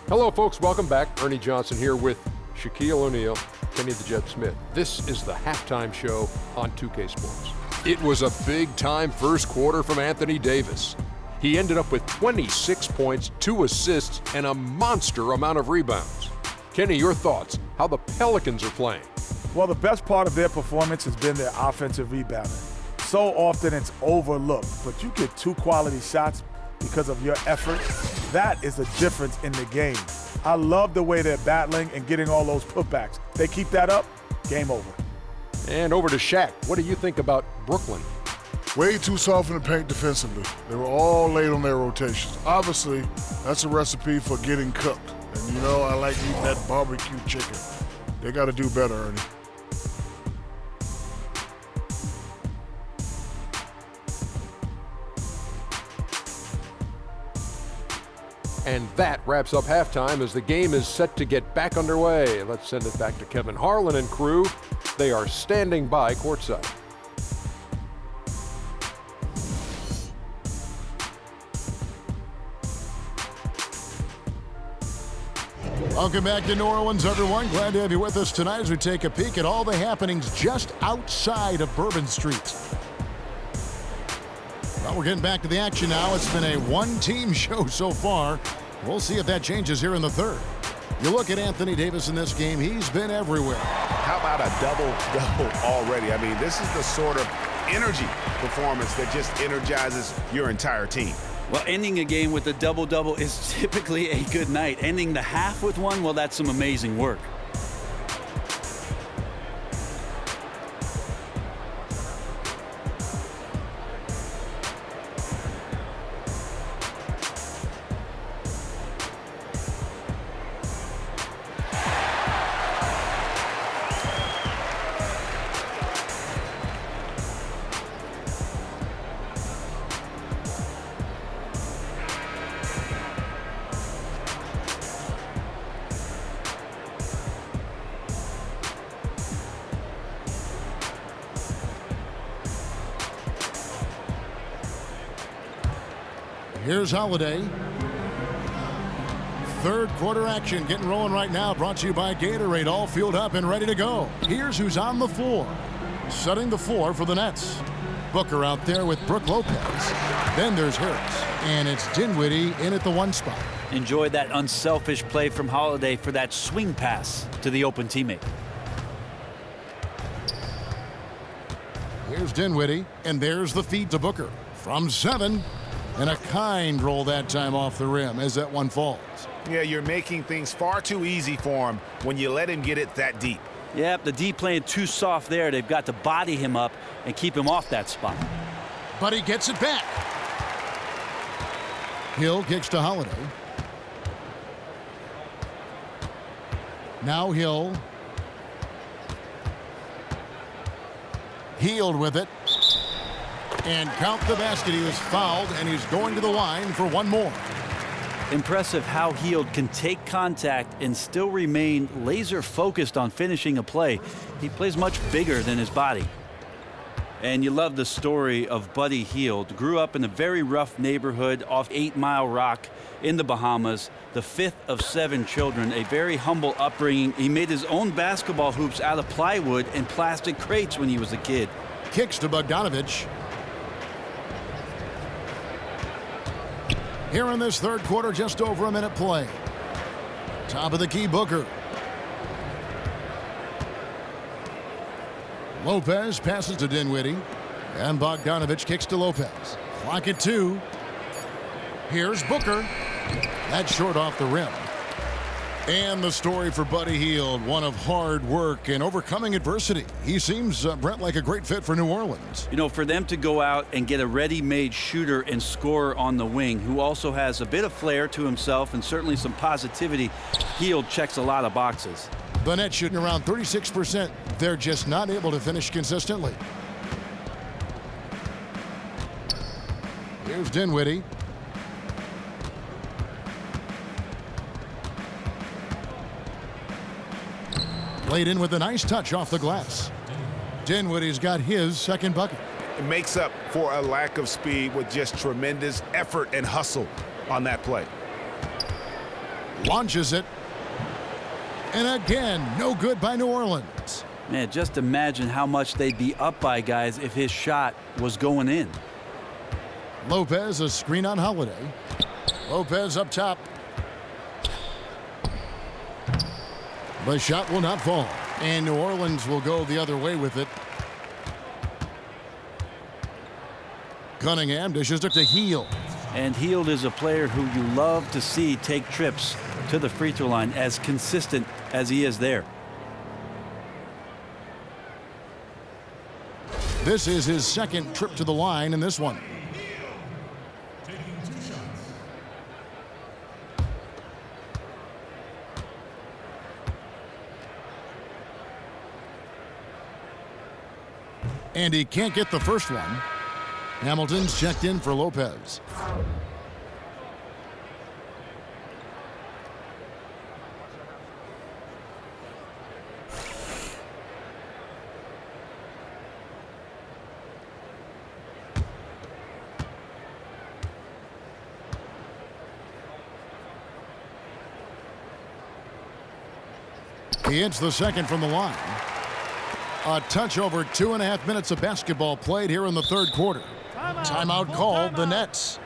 Hello, folks. Welcome back. Ernie Johnson here with Shaquille O'Neal, Kenny the Jet Smith. This is the halftime show on 2K Sports. It was a big-time first quarter from Anthony Davis. He ended up with 26 points, 2 assists, and a monster amount of rebounds. Kenny, your thoughts? How the Pelicans are playing? Well, the best part of their performance has been their offensive rebounding. So often it's overlooked, but you get 2 quality shots because of your effort. That is the difference in the game. I love the way they're battling and getting all those putbacks. They keep that up, game over. And over to Shaq. What do you think about Brooklyn? Way too soft in the paint defensively. They were all late on their rotations. Obviously, that's a recipe for getting cooked. And you know, I like eating that barbecue chicken. They got to do better, Ernie. And that wraps up halftime as the game is set to get back underway. Let's send it back to Kevin Harlan and crew. They are standing by courtside. Welcome back to New Orleans, everyone. Glad to have you with us tonight as we take a peek at all the happenings just outside of Bourbon Street. Well, we're getting back to the action now. It's been a one-team show so far. We'll see if that changes here in the third. You look at Anthony Davis in this game, he's been everywhere. How about a double-double already? I mean, this is the sort of energy performance that just energizes your entire team. Well, ending a game with a double-double is typically a good night. Ending the half with one, well, that's some amazing work. Here's Holiday. Third quarter action getting rolling right now. Brought to you by Gatorade. All fueled up and ready to go. Here's who's on the floor. Setting the floor for the Nets. Booker out there with Brook Lopez. Then there's Harris. And it's Dinwiddie in at the 1 spot. Enjoy that unselfish play from Holiday for that swing pass to the open teammate. Here's Dinwiddie. And there's the feed to Booker. From 7. And a kind roll that time off the rim as that one falls. Yeah, you're making things far too easy for him when you let him get it that deep. Yep, the D playing too soft there. They've got to body him up and keep him off that spot. But he gets it back. Hill kicks to Holiday. Now Hill. Healed with it. And count the basket. He was fouled, and he's going to the line for one more. Impressive how Hield can take contact and still remain laser focused on finishing a play. He plays much bigger than his body. And you love the story of Buddy Hield. Grew up in a very rough neighborhood off 8 Mile Rock in the Bahamas, the 5th of 7 children, a very humble upbringing. He made his own basketball hoops out of plywood and plastic crates when he was a kid. Kicks to Bogdanovich. Here in this third quarter, just over a minute play. Top of the key, Booker. Lopez passes to Dinwiddie. And Bogdanovich kicks to Lopez. Clock at 2. Here's Booker. That's short off the rim. And the story for Buddy Hield, one of hard work and overcoming adversity. He seems, Brent, like a great fit for New Orleans. You know, for them to go out and get a ready-made shooter and scorer on the wing who also has a bit of flair to himself and certainly some positivity, Hield checks a lot of boxes. The Nets shooting around 36%. They're just not able to finish consistently. Here's Dinwiddie. Laid in with a nice touch off the glass. Dinwiddie's got his second bucket. It makes up for a lack of speed with just tremendous effort and hustle on that play. Launches it. And again, no good by New Orleans. Man, just imagine how much they'd be up by, guys, if his shot was going in. Lopez, a screen on Holiday. Lopez up top. The shot will not fall. And New Orleans will go the other way with it. Cunningham dishes it to Hield. And Hield is a player who you love to see take trips to the free throw line, as consistent as he is there. This is his second trip to the line in this one. And he can't get the first one. Hamilton's checked in for Lopez. He hits the second from the line. A touch over 2.5 minutes of basketball played here in the third quarter. Timeout called, the Nets.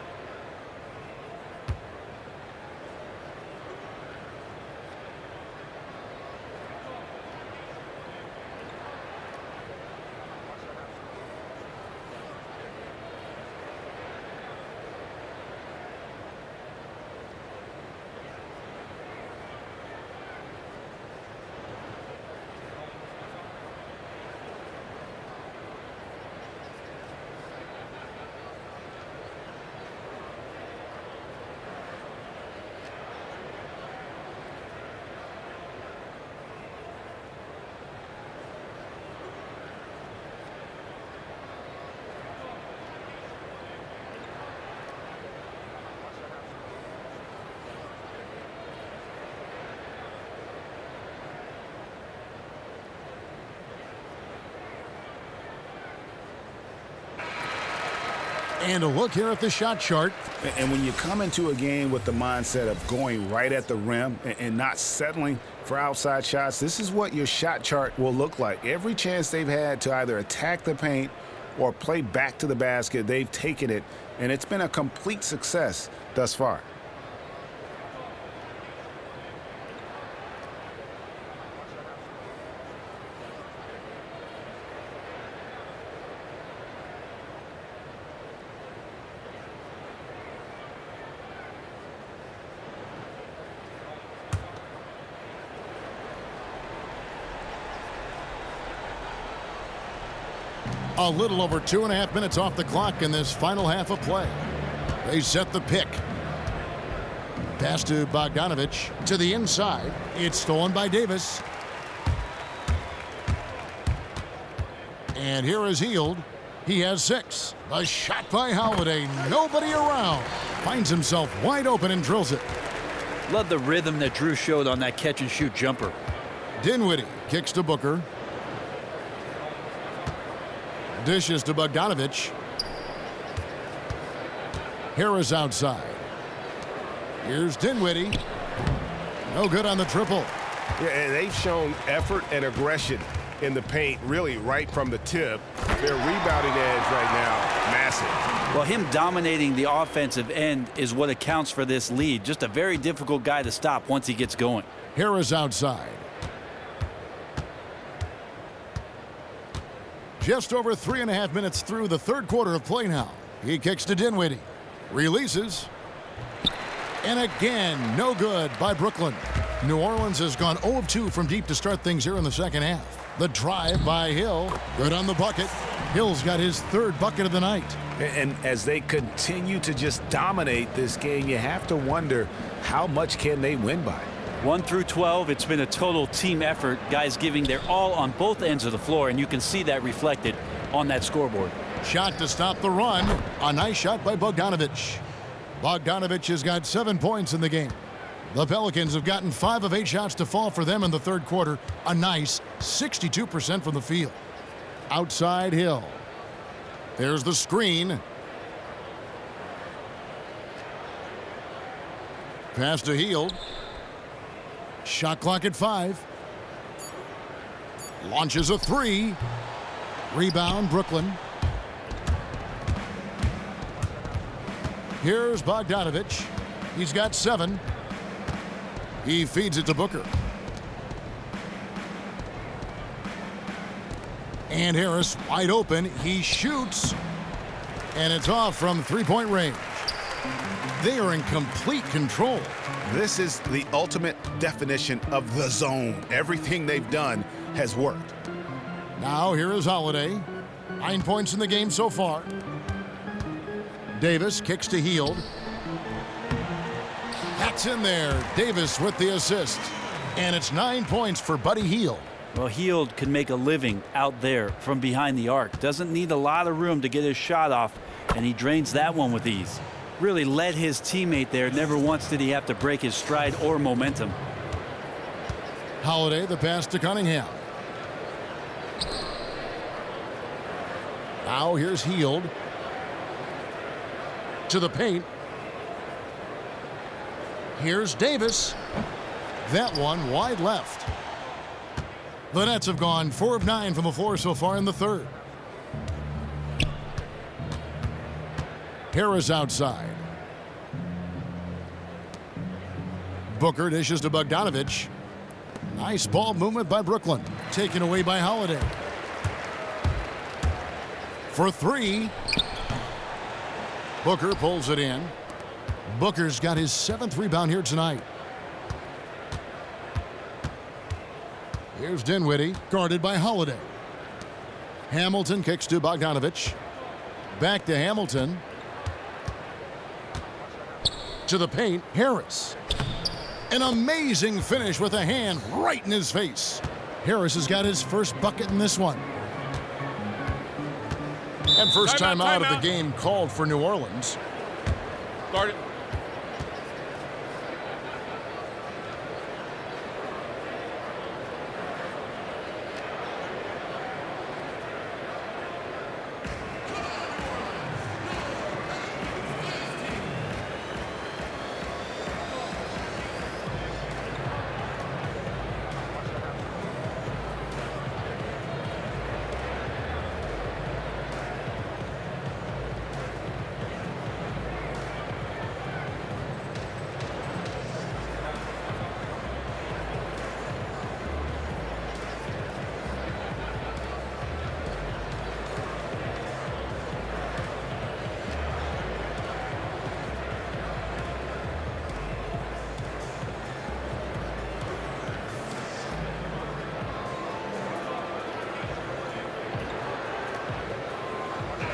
And a look here at the shot chart. And when you come into a game with the mindset of going right at the rim and not settling for outside shots, this is what your shot chart will look like. Every chance they've had to either attack the paint or play back to the basket, they've taken it, and it's been a complete success thus far. A little over 2.5 minutes off the clock in this final half of play. They set the pick. Pass to Bogdanovich to the inside. It's stolen by Davis. And here is Hield. He has 6. A shot by Holiday. Nobody around. Finds himself wide open and drills it. Love the rhythm that Drew showed on that catch-and-shoot jumper. Dinwiddie kicks to Booker. Dishes to Bogdanovich. Harris outside. Here's Dinwiddie. No good on the triple. Yeah, and they've shown effort and aggression in the paint, really right from the tip. Their rebounding edge right now, massive. Well, him dominating the offensive end is what accounts for this lead. Just a very difficult guy to stop once he gets going. Harris outside. Just over 3.5 minutes through the third quarter of play now. He kicks to Dinwiddie. Releases. And again, no good by Brooklyn. New Orleans has gone 0 of 2 from deep to start things here in the second half. The drive by Hill. Good on the bucket. Hill's got his third bucket of the night. And as they continue to just dominate this game, you have to wonder how much can they win by. 1 through 12, it's been a total team effort. Guys giving their all on both ends of the floor, and you can see that reflected on that scoreboard. Shot to stop the run. A nice shot by Bogdanovich. Bogdanovich has got 7 points in the game. The Pelicans have gotten 5 of 8 shots to fall for them in the third quarter. A nice 62% from the field. Outside Hill. There's the screen. Pass to Hield. Shot clock at 5. Launches a 3. Rebound Brooklyn. Here's Bogdanovich. He's got 7. He feeds it to Booker. And Harris wide open. He shoots. And it's off from three-point range. They are in complete control. This is the ultimate definition of the zone. Everything they've done has worked. Now here is Holiday. 9 points in the game so far. Davis kicks to Hield. That's in there. Davis with the assist. And it's 9 points for Buddy Hield. Well, Hield can make a living out there from behind the arc. Doesn't need a lot of room to get his shot off, and he drains that one with ease. Really led his teammate there. Never once did he have to break his stride or momentum. Holiday, the pass to Cunningham. Now here's Hield. To the paint. Here's Davis. That one wide left. The Nets have gone 4 of 9 from the floor so far in the third. Harris outside. Booker dishes to Bogdanovich. Nice ball movement by Brooklyn. Taken away by Holiday. For 3. Booker pulls it in. Booker's got his 7th rebound here tonight. Here's Dinwiddie, guarded by Holiday. Hamilton kicks to Bogdanovich. Back to Hamilton. To the paint, Harris. An amazing finish with a hand right in his face. Harris has got his first bucket in this one. And first time out of the game called for New Orleans. Guard it.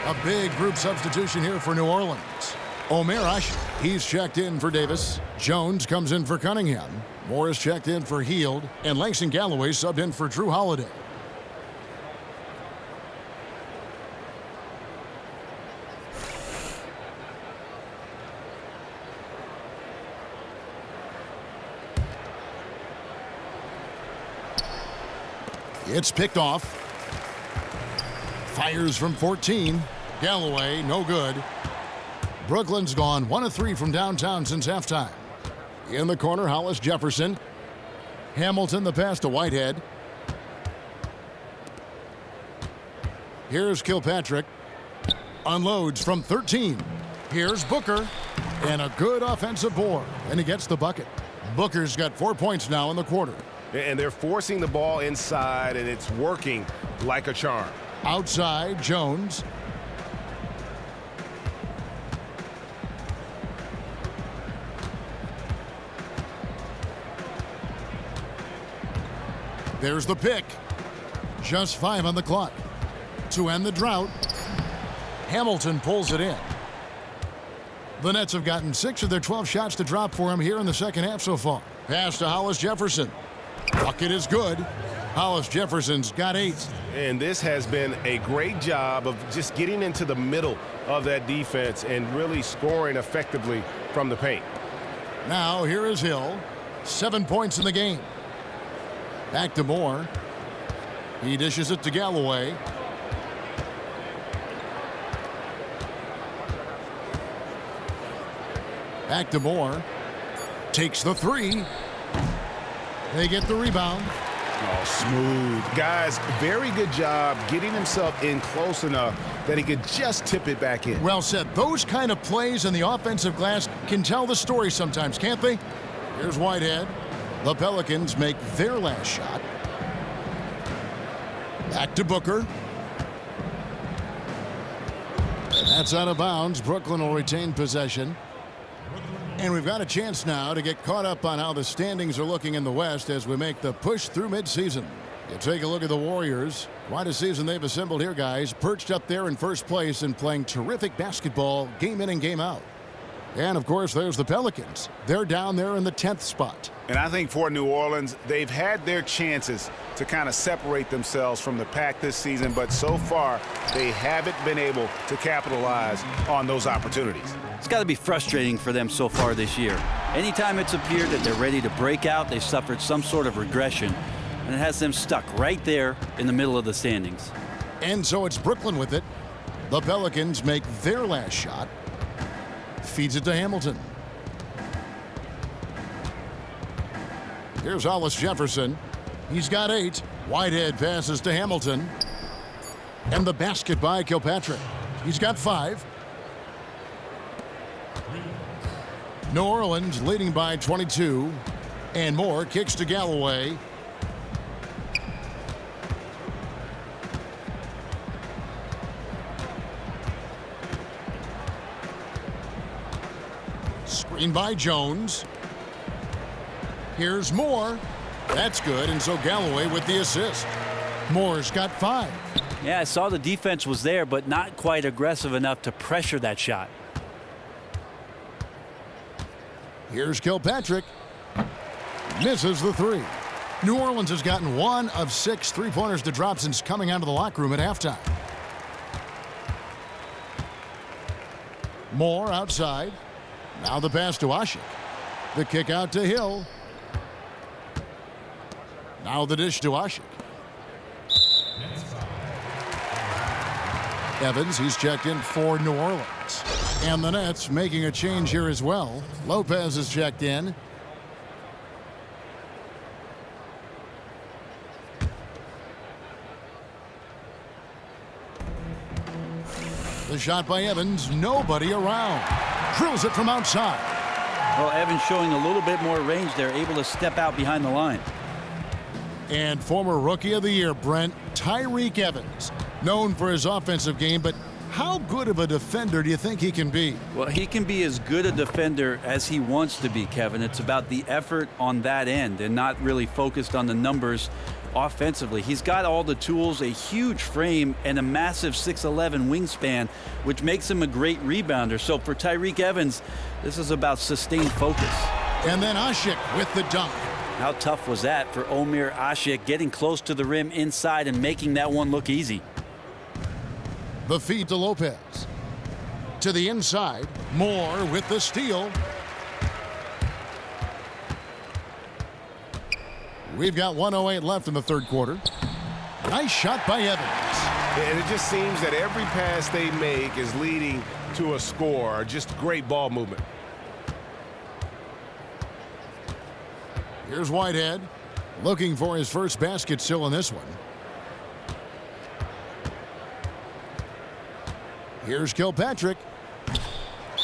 A big group substitution here for New Orleans. Omer Asher, he's checked in for Davis. Jones comes in for Cunningham. Morris checked in for Hield. And Langston Galloway subbed in for Drew Holiday. It's picked off. Fires from 14. Galloway, no good. Brooklyn's gone 1 of 3 from downtown since halftime. In the corner, Hollis Jefferson. Hamilton, the pass to Whitehead. Here's Kilpatrick. Unloads from 13. Here's Booker. And a good offensive board. And he gets the bucket. Booker's got 4 points now in the quarter. And they're forcing the ball inside, and it's working like a charm. Outside, Jones. There's the pick. Just 5 on the clock. To end the drought, Hamilton pulls it in. The Nets have gotten 6 of their 12 shots to drop for him here in the second half so far. Pass to Hollis Jefferson. Bucket is good. Hollis Jefferson's got 8. And this has been a great job of just getting into the middle of that defense and really scoring effectively from the paint. Now here is Hill. 7 points in the game. Back to Moore. He dishes it to Galloway. Back to Moore. Takes the 3. They get the rebound. Oh, smooth. Guys, very good job getting himself in close enough that he could just tip it back in. Well said. Those kind of plays in the offensive glass can tell the story sometimes, can't they? Here's Whitehead. The Pelicans make their last shot. Back to Booker. That's out of bounds. Brooklyn will retain possession. And we've got a chance now to get caught up on how the standings are looking in the West as we make the push through midseason. You take a look at the Warriors. Quite a season they've assembled here, guys. Perched up there in first place and playing terrific basketball game in and game out. And, of course, there's the Pelicans. They're down there in the 10th spot. And I think for New Orleans, they've had their chances to kind of separate themselves from the pack this season, but so far they haven't been able to capitalize on those opportunities. It's got to be frustrating for them so far this year. Anytime it's appeared that they're ready to break out, they've suffered some sort of regression, and it has them stuck right there in the middle of the standings. And so it's Brooklyn with it. The Pelicans make their last shot. Feeds it to Hamilton. Here's Hollis Jefferson. He's got 8. Whitehead passes to Hamilton. And the basket by Kilpatrick. He's got 5. New Orleans leading by 22. And Moore kicks to Galloway. Screen by Jones. Here's Moore. That's good, and so Galloway with the assist. Moore's got 5. Yeah, I saw the defense was there, but not quite aggressive enough to pressure that shot. Here's Kilpatrick. Misses the 3. New Orleans has gotten 1 of 6 3-pointers to drop since coming out of the locker room at halftime. Moore outside. Now the pass to Ashik. The kick out to Hill. Now the dish to Ashik. Evans, he's checked in for New Orleans. And the Nets making a change here as well. Lopez is checked in. The shot by Evans, nobody around. Drills it from outside. Well, Evans showing a little bit more range there, able to step out behind the line. And former Rookie of the Year, Brent, Tyreke Evans, known for his offensive game, but how good of a defender do you think he can be? Well, he can be as good a defender as he wants to be, Kevin. It's about the effort on that end and not really focused on the numbers offensively. He's got all the tools, a huge frame, and a massive 6'11" wingspan, which makes him a great rebounder. So for Tyreke Evans, this is about sustained focus. And then Ashik with the dunk. How tough was that for Omer Ashik, getting close to the rim inside and making that one look easy. The feed to Lopez. To the inside. Moore with the steal. We've got 1:08 left in the third quarter. Nice shot by Evans. And it just seems that every pass they make is leading to a score. Just great ball movement. Here's Whitehead looking for his first basket still in this one. Here's Kilpatrick.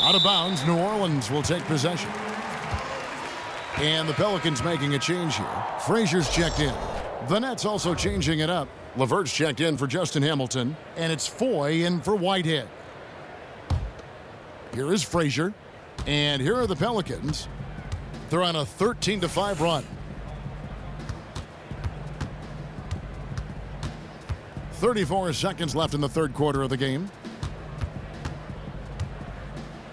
Out of bounds, New Orleans will take possession. And the Pelicans making a change here. Frazier's checked in. The Nets also changing it up. LeVert's checked in for Justin Hamilton. And it's Foy in for Whitehead. Here is Frazier. And here are the Pelicans. They're on a 13-5 run. 34 seconds left in the third quarter of the game.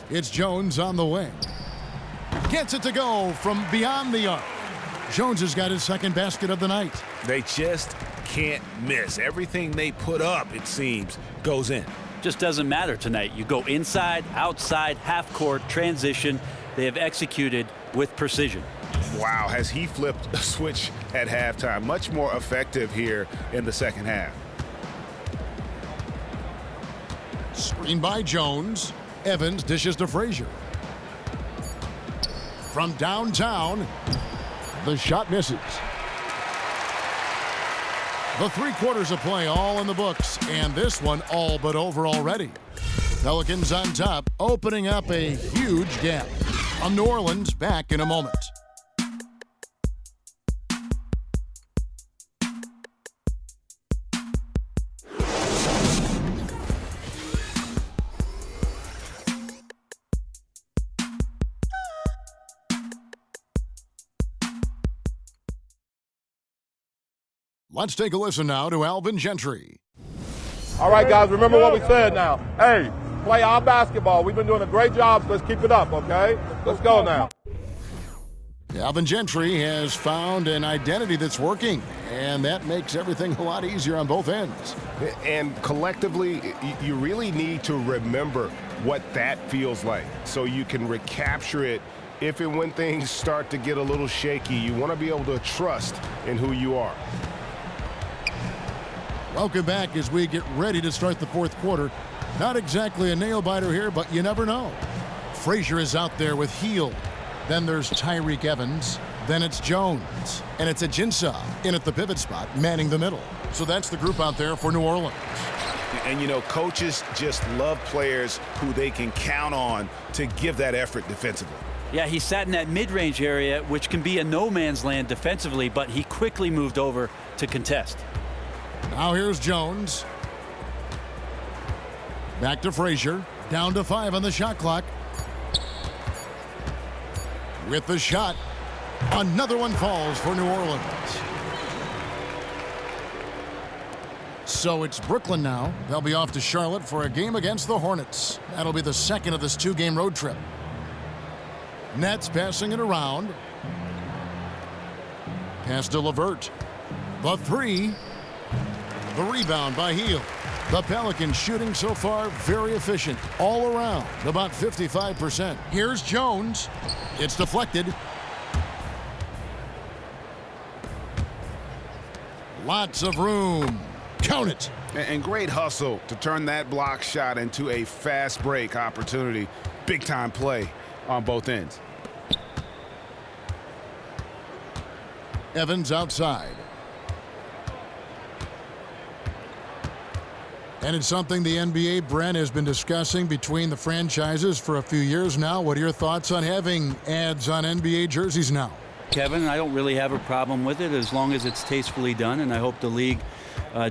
It's Jones on the wing. Gets it to go from beyond the arc. Jones has got his second basket of the night. They just can't miss. Everything they put up, it seems, goes in. Just doesn't matter tonight. You go inside, outside, half court, transition. They have executed with precision. Wow, has he flipped a switch at halftime? Much more effective here in the second half. Screen by Jones. Evans dishes to Frazier. From downtown, the shot misses. The 3 quarters of play all in the books, and this one all but over already. Pelicans on top, opening up a huge gap. New Orleans back in a moment. Let's take a listen now to Alvin Gentry. All right, guys, remember what we said now. Hey, play our basketball. We've been doing a great job, so let's keep it up, okay? Let's go now. Alvin Gentry has found an identity that's working, and that makes everything a lot easier on both ends. And collectively, you really need to remember what that feels like so you can recapture it if and when things start to get a little shaky. You want to be able to trust in who you are. Welcome back as we get ready to start the fourth quarter. Not exactly a nail-biter here, but you never know. Frazier is out there with Hield. Then there's Tyreek Evans. Then it's Jones. And it's Ajinça in at the pivot spot, manning the middle. So that's the group out there for New Orleans. And, you know, coaches just love players who they can count on to give that effort defensively. Yeah, he sat in that mid-range area, which can be a no-man's land defensively, but he quickly moved over to contest. Now here's Jones. Back to Frazier. Down to 5 on the shot clock. With the shot. Another one falls for New Orleans. So it's Brooklyn now. They'll be off to Charlotte for a game against the Hornets. That'll be the second of this 2-game road trip. Nets passing it around. Pass to LeVert. The 3. The rebound by Hield. The Pelicans shooting so far very efficient all around, about 55%. Here's Jones. It's deflected. Lots of room. Count it. And great hustle to turn that block shot into a fast break opportunity. Big time play on both ends. Evans outside. And it's something the NBA, Brent, has been discussing between the franchises for a few years now. What are your thoughts on having ads on NBA jerseys now? Kevin, I don't really have a problem with it as long as it's tastefully done, and I hope the league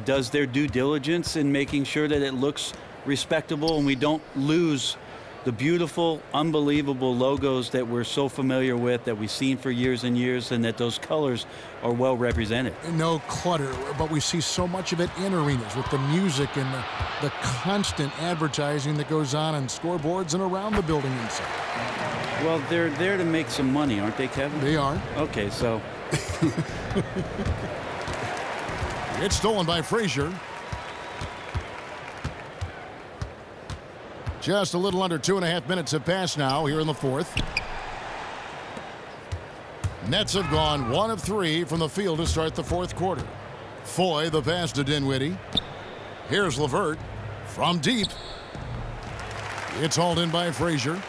does their due diligence in making sure that it looks respectable and we don't lose the beautiful, unbelievable logos that we're so familiar with, that we've seen for years and years, and that those colors are well represented. No clutter, but we see so much of it in arenas with the music and the constant advertising that goes on scoreboards and around the building inside. Well, they're there to make some money, aren't they, Kevin? They are. Okay, so. It's stolen by Frazier. Just a little under 2.5 minutes have passed now here in the fourth. Nets have gone 1 of 3 from the field to start the fourth quarter. Foy, the pass to Dinwiddie. Here's LeVert from deep. It's hauled in by Frazier.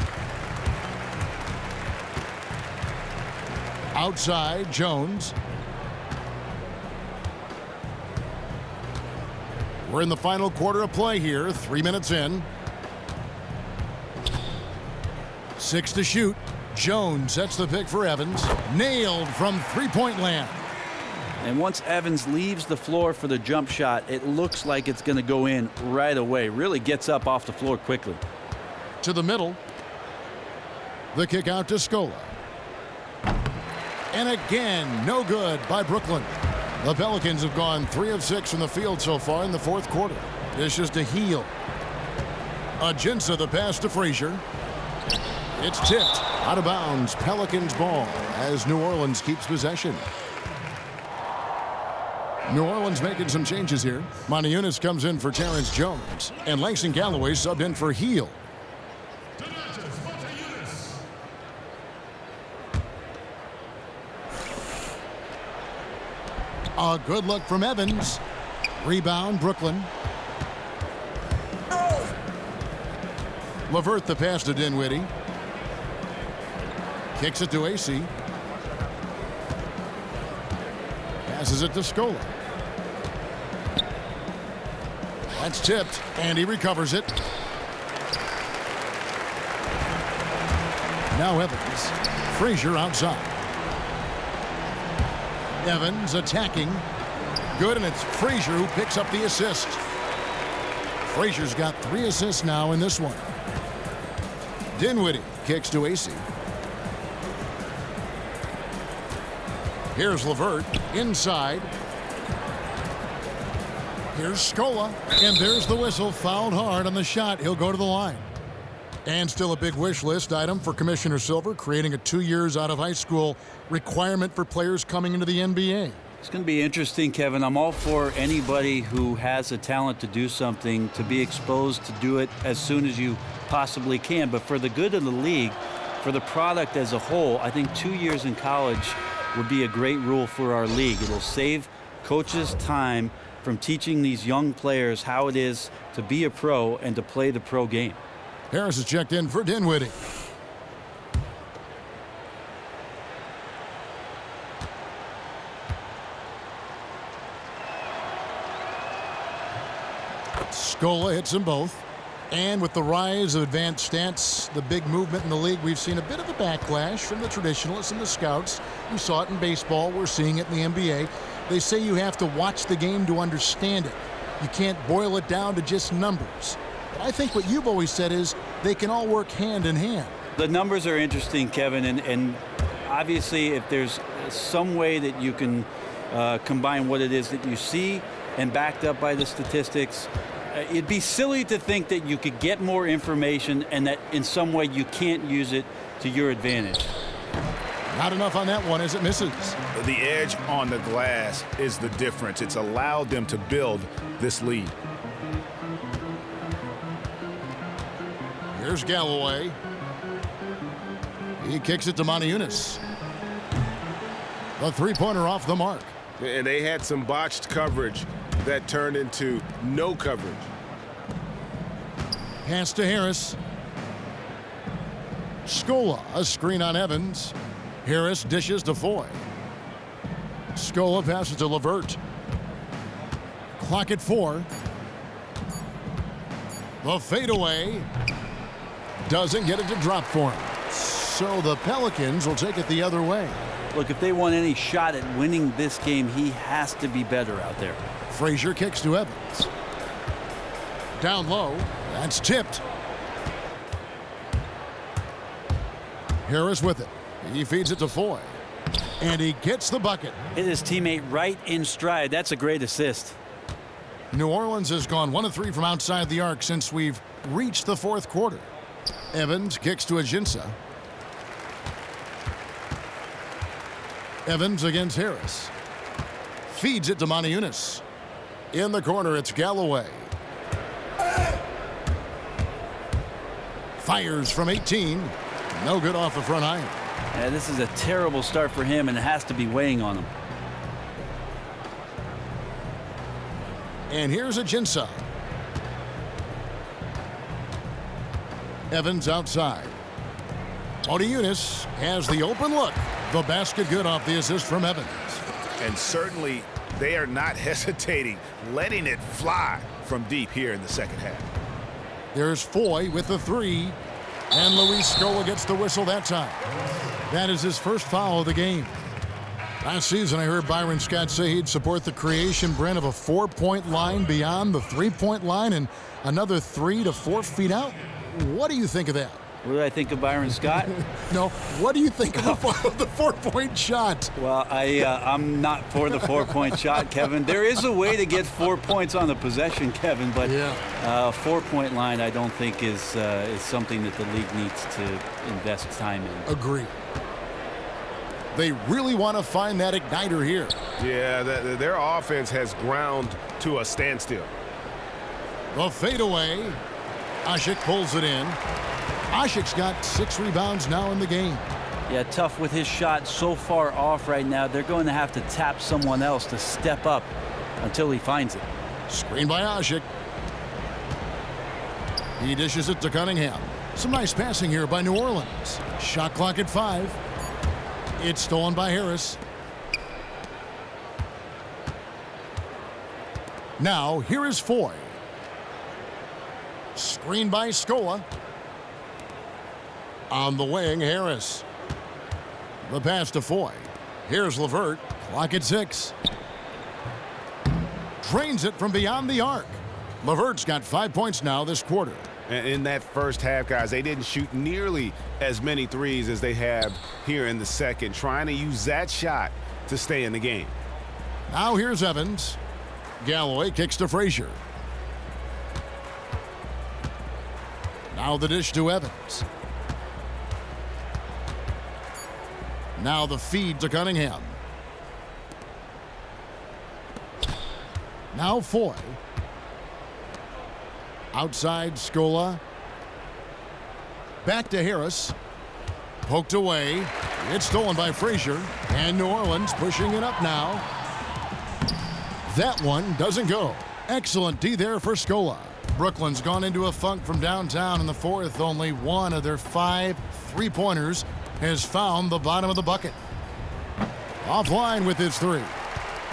Outside, Jones. We're in the final quarter of play here, 3 minutes in. 6 to shoot. Jones sets the pick for Evans. Nailed from three-point land. And once Evans leaves the floor for the jump shot, it looks like it's going to go in right away. Really gets up off the floor quickly. To the middle. The kick out to Scola. And again, no good by Brooklyn. The Pelicans have gone 3 of 6 from the field so far in the fourth quarter. This is to Heel. Ajinça the pass to Frazier. It's tipped out of bounds. Pelicans ball as New Orleans keeps possession. New Orleans making some changes here. Montiunas comes in for Terrence Jones. And Langston Galloway subbed in for Heel. A good look from Evans. Rebound, Brooklyn. LeVert the pass to Dinwiddie. Kicks it to AC. Passes it to Scola. That's tipped, and he recovers it. Now Evans. Frazier outside. Evans attacking. Good, and it's Frazier who picks up the assist. Frazier's got 3 assists now in this one. Dinwiddie kicks to AC. Here's LeVert inside. Here's Scola, and there's the whistle. Fouled hard on the shot. He'll go to the line. And still a big wish list item for Commissioner Silver, creating a 2 years out of high school requirement for players coming into the NBA. It's going to be interesting, Kevin. I'm all for anybody who has a talent to do something to be exposed to do it as soon as you possibly can. But for the good of the league, for the product as a whole, I think 2 years in college would be a great rule for our league. It'll save coaches time from teaching these young players how it is to be a pro and to play the pro game. Harris is checked in for Dinwiddie. Scola hits them both. And with the rise of advanced stats, the big movement in the league, we've seen a bit of a backlash from the traditionalists and the scouts. We saw it in baseball. We're seeing it in the NBA. They say you have to watch the game to understand it. You can't boil it down to just numbers. But I think what you've always said is they can all work hand in hand. The numbers are interesting, Kevin, and obviously if there's some way that you can combine what it is that you see and backed up by the statistics, it'd be silly to think that you could get more information and that in some way you can't use it to your advantage. Not enough on that one as it misses. The edge on the glass is the difference. It's allowed them to build this lead. Here's Galloway. He kicks it to Montiunas. The three-pointer off the mark. And they had some botched coverage that turned into no coverage. Pass to Harris. Scola, a screen on Evans. Harris dishes to Foy. Scola passes to LeVert. Clock at 4. The fadeaway doesn't get it to drop for him. So the Pelicans will take it the other way. Look, if they want any shot at winning this game, he has to be better out there. Frazier kicks to Evans. Down low. That's tipped. Harris with it. He feeds it to Foy. And he gets the bucket. Hit his teammate right in stride. That's a great assist. New Orleans has gone 1 of 3 from outside the arc since we've reached the fourth quarter. Evans kicks to Ajinça. Evans against Harris. Feeds it to Montiunas. In the corner, it's Galloway. Fires from 18. No good off the front iron. Yeah, this is a terrible start for him, and it has to be weighing on him. And here's Ajinça. Evans outside. Odiunas has the open look. The basket good off the assist from Evans. And certainly they are not hesitating, letting it fly from deep here in the second half. There's Foy with the three. And Luis Scola gets the whistle that time. That is his first foul of the game. Last season, I heard Byron Scott say he'd support the creation, Brent, of a 4-point line beyond the 3-point line and another 3 to 4 feet out. What do you think of that? What do I think of Byron Scott? No, what do you think of the 4-point shot? Well, I'm not for the 4-point shot, Kevin. There is a way to get 4 points on the possession, Kevin, but 4-point line I don't think is something that the league needs to invest time in. Agree. They really want to find that igniter here. Yeah, their offense has ground to a standstill. The fadeaway. Asik pulls it in. Asik's got 6 rebounds now in the game. Yeah, tough with his shot so far off right now. They're going to have to tap someone else to step up until he finds it. Screen by Asik. He dishes it to Cunningham. Some nice passing here by New Orleans. Shot clock at 5. It's stolen by Harris. Now, here is Foy. Screen by Scola. On the wing, Harris. The pass to Foy. Here's LeVert. Clock at 6. Drains it from beyond the arc. LeVert's got 5 points now this quarter. In that first half, guys, they didn't shoot nearly as many threes as they have here in the second, trying to use that shot to stay in the game. Now here's Evans. Galloway kicks to Frazier. Now the dish to Evans. Now the feed to Cunningham. Now Foy. Outside Scola. Back to Harris. Poked away. It's stolen by Frazier. And New Orleans pushing it up now. That one doesn't go. Excellent D there for Scola. Brooklyn's gone into a funk from downtown in the fourth. Only one of their 5 3-pointers has found the bottom of the bucket. Offline with his 3.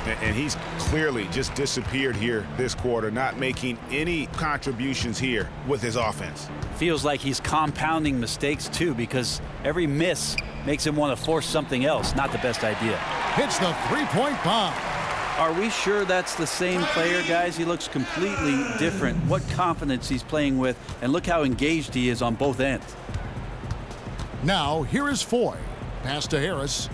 And he's clearly just disappeared here this quarter, not making any contributions here with his offense. Feels like he's compounding mistakes, too, because every miss makes him want to force something else. Not the best idea. Hits the 3-point bomb. Are we sure that's the same player, guys? He looks completely different. What confidence he's playing with, and look how engaged he is on both ends. Now, here is Foy. Pass to Harris.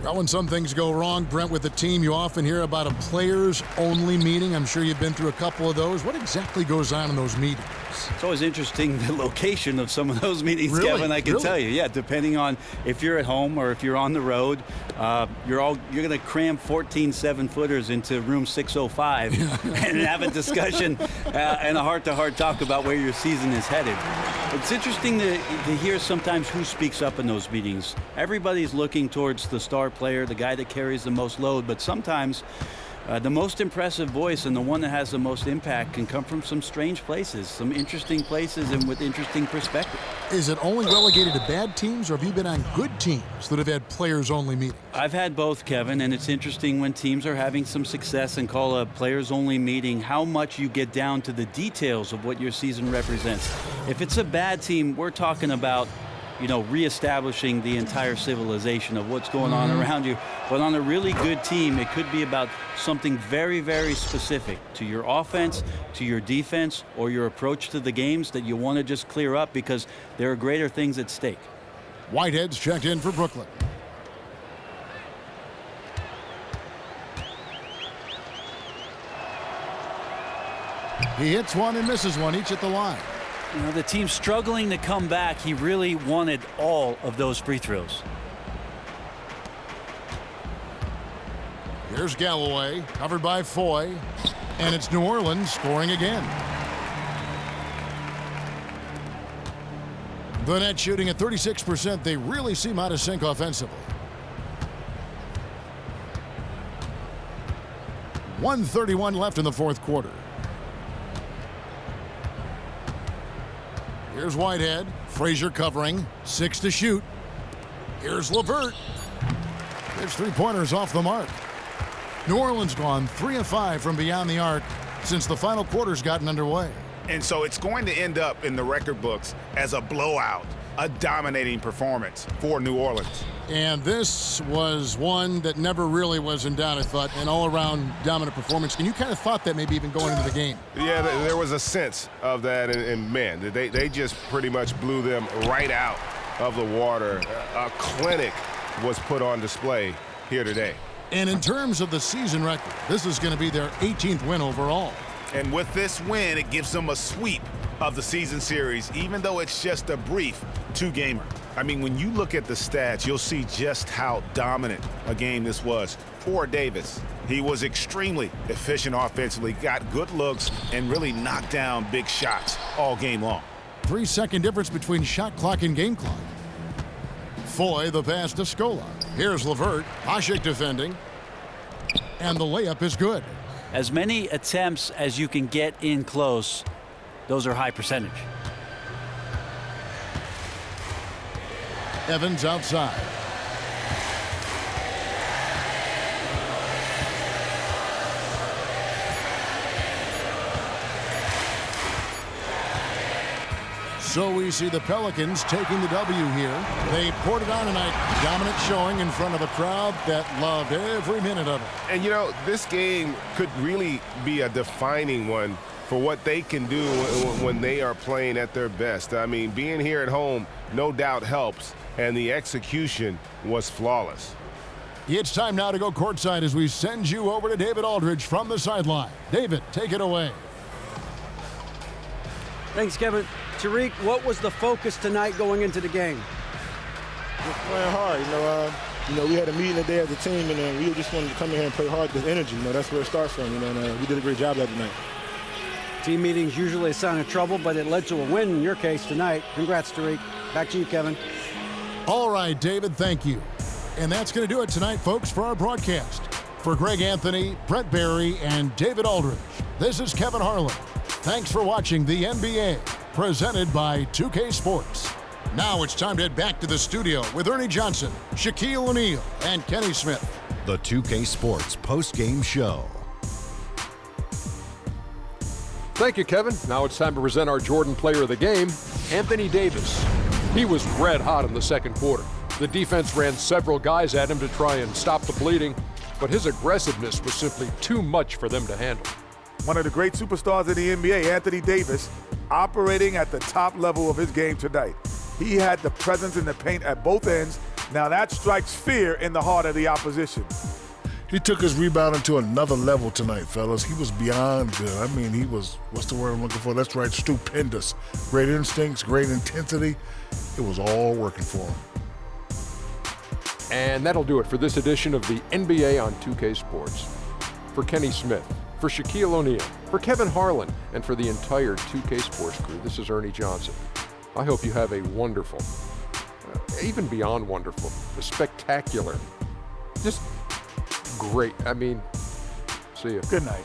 Well, when some things go wrong, Brent, with the team, you often hear about a players-only meeting. I'm sure you've been through a couple of those. What exactly goes on in those meetings? It's always interesting the location of some of those meetings, really? Kevin, I can tell you. Yeah, depending on if you're at home or if you're on the road, you're going to cram 14 7-footers into room 605 and have a discussion and a heart-to-heart talk about where your season is headed. It's interesting to hear sometimes who speaks up in those meetings. Everybody's looking towards the star player, the guy that carries the most load, but sometimes the most impressive voice and the one that has the most impact can come from some strange places, some interesting places and with interesting perspective. Is it only relegated to bad teams, or have you been on good teams that have had players-only meetings? I've had both, Kevin, and it's interesting when teams are having some success and call a players-only meeting, how much you get down to the details of what your season represents. If it's a bad team, we're talking about reestablishing the entire civilization of what's going on around you. But on a really good team, it could be about something very, very specific to your offense, to your defense, or your approach to the games that you want to just clear up because there are greater things at stake. Whitehead's checked in for Brooklyn. He hits one and misses one, each at the line. The team's struggling to come back. He really wanted all of those free throws. Here's Galloway, covered by Foy, and it's New Orleans scoring again. The net shooting at 36%. They really seem out of sync offensively. 1:31 left in the fourth quarter. Here's Whitehead. Frazier covering. 6 to shoot. Here's LeVert. His three-pointers off the mark. New Orleans gone 3 of 5 from beyond the arc since the final quarter's gotten underway. And so it's going to end up in the record books as a blowout, a dominating performance for New Orleans. And this was one that never really was in doubt, I thought, an all-around dominant performance. And you kind of thought that maybe even going into the game. Yeah, there was a sense of that, and man, they just pretty much blew them right out of the water. A clinic was put on display here today. And in terms of the season record, this is going to be their 18th win overall. And with this win, it gives them a sweep of the season series, even though it's just a brief 2-gamer. I mean, when you look at the stats, you'll see just how dominant a game this was for Davis. He was extremely efficient offensively, got good looks, and really knocked down big shots all game long. 3-second difference between shot clock and game clock. Foy, the pass to Scola. Here's LeVert. Hasek defending. And the layup is good. As many attempts as you can get in close, those are high percentage. Evans outside. So we see the Pelicans taking the W here. They poured it on tonight. Dominant showing in front of a crowd that loved every minute of it. And you know, this game could really be a defining one for what they can do when they are playing at their best. I mean, being here at home no doubt helps, and the execution was flawless. It's time now to go courtside as we send you over to David Aldridge from the sideline. David, take it away. Thanks, Kevin. Tariq, what was the focus tonight going into the game? We're playing hard. You know, we had a meeting today as a team, and we just wanted to come in here and play hard with energy. You know, that's where it starts from. You know, and we did a great job that night. Team meetings usually a sign of trouble, but it led to a win in your case tonight. Congrats, Tariq. Back to you, Kevin. All right, David, thank you. And that's going to do it tonight, folks, for our broadcast. For Greg Anthony, Brett Barry, and David Aldridge, this is Kevin Harlan. Thanks for watching the NBA, presented by 2K Sports. Now it's time to head back to the studio with Ernie Johnson, Shaquille O'Neal, and Kenny Smith. The 2K Sports post-game show. Thank you, Kevin. Now it's time to present our Jordan Player of the Game, Anthony Davis. He was red hot in the second quarter. The defense ran several guys at him to try and stop the bleeding, but his aggressiveness was simply too much for them to handle. One of the great superstars in the NBA, Anthony Davis, operating at the top level of his game tonight. He had the presence in the paint at both ends. Now that strikes fear in the heart of the opposition. He took his rebounding to another level tonight, fellas. He was beyond good. I mean, he was, what's the word I'm looking for? That's right, stupendous. Great instincts, great intensity. It was all working for him. And that'll do it for this edition of the NBA on 2K Sports. For Kenny Smith, for Shaquille O'Neal, for Kevin Harlan, and for the entire 2K Sports crew, this is Ernie Johnson. I hope you have a wonderful, even beyond wonderful, a spectacular, just great. I mean, see you. Good night.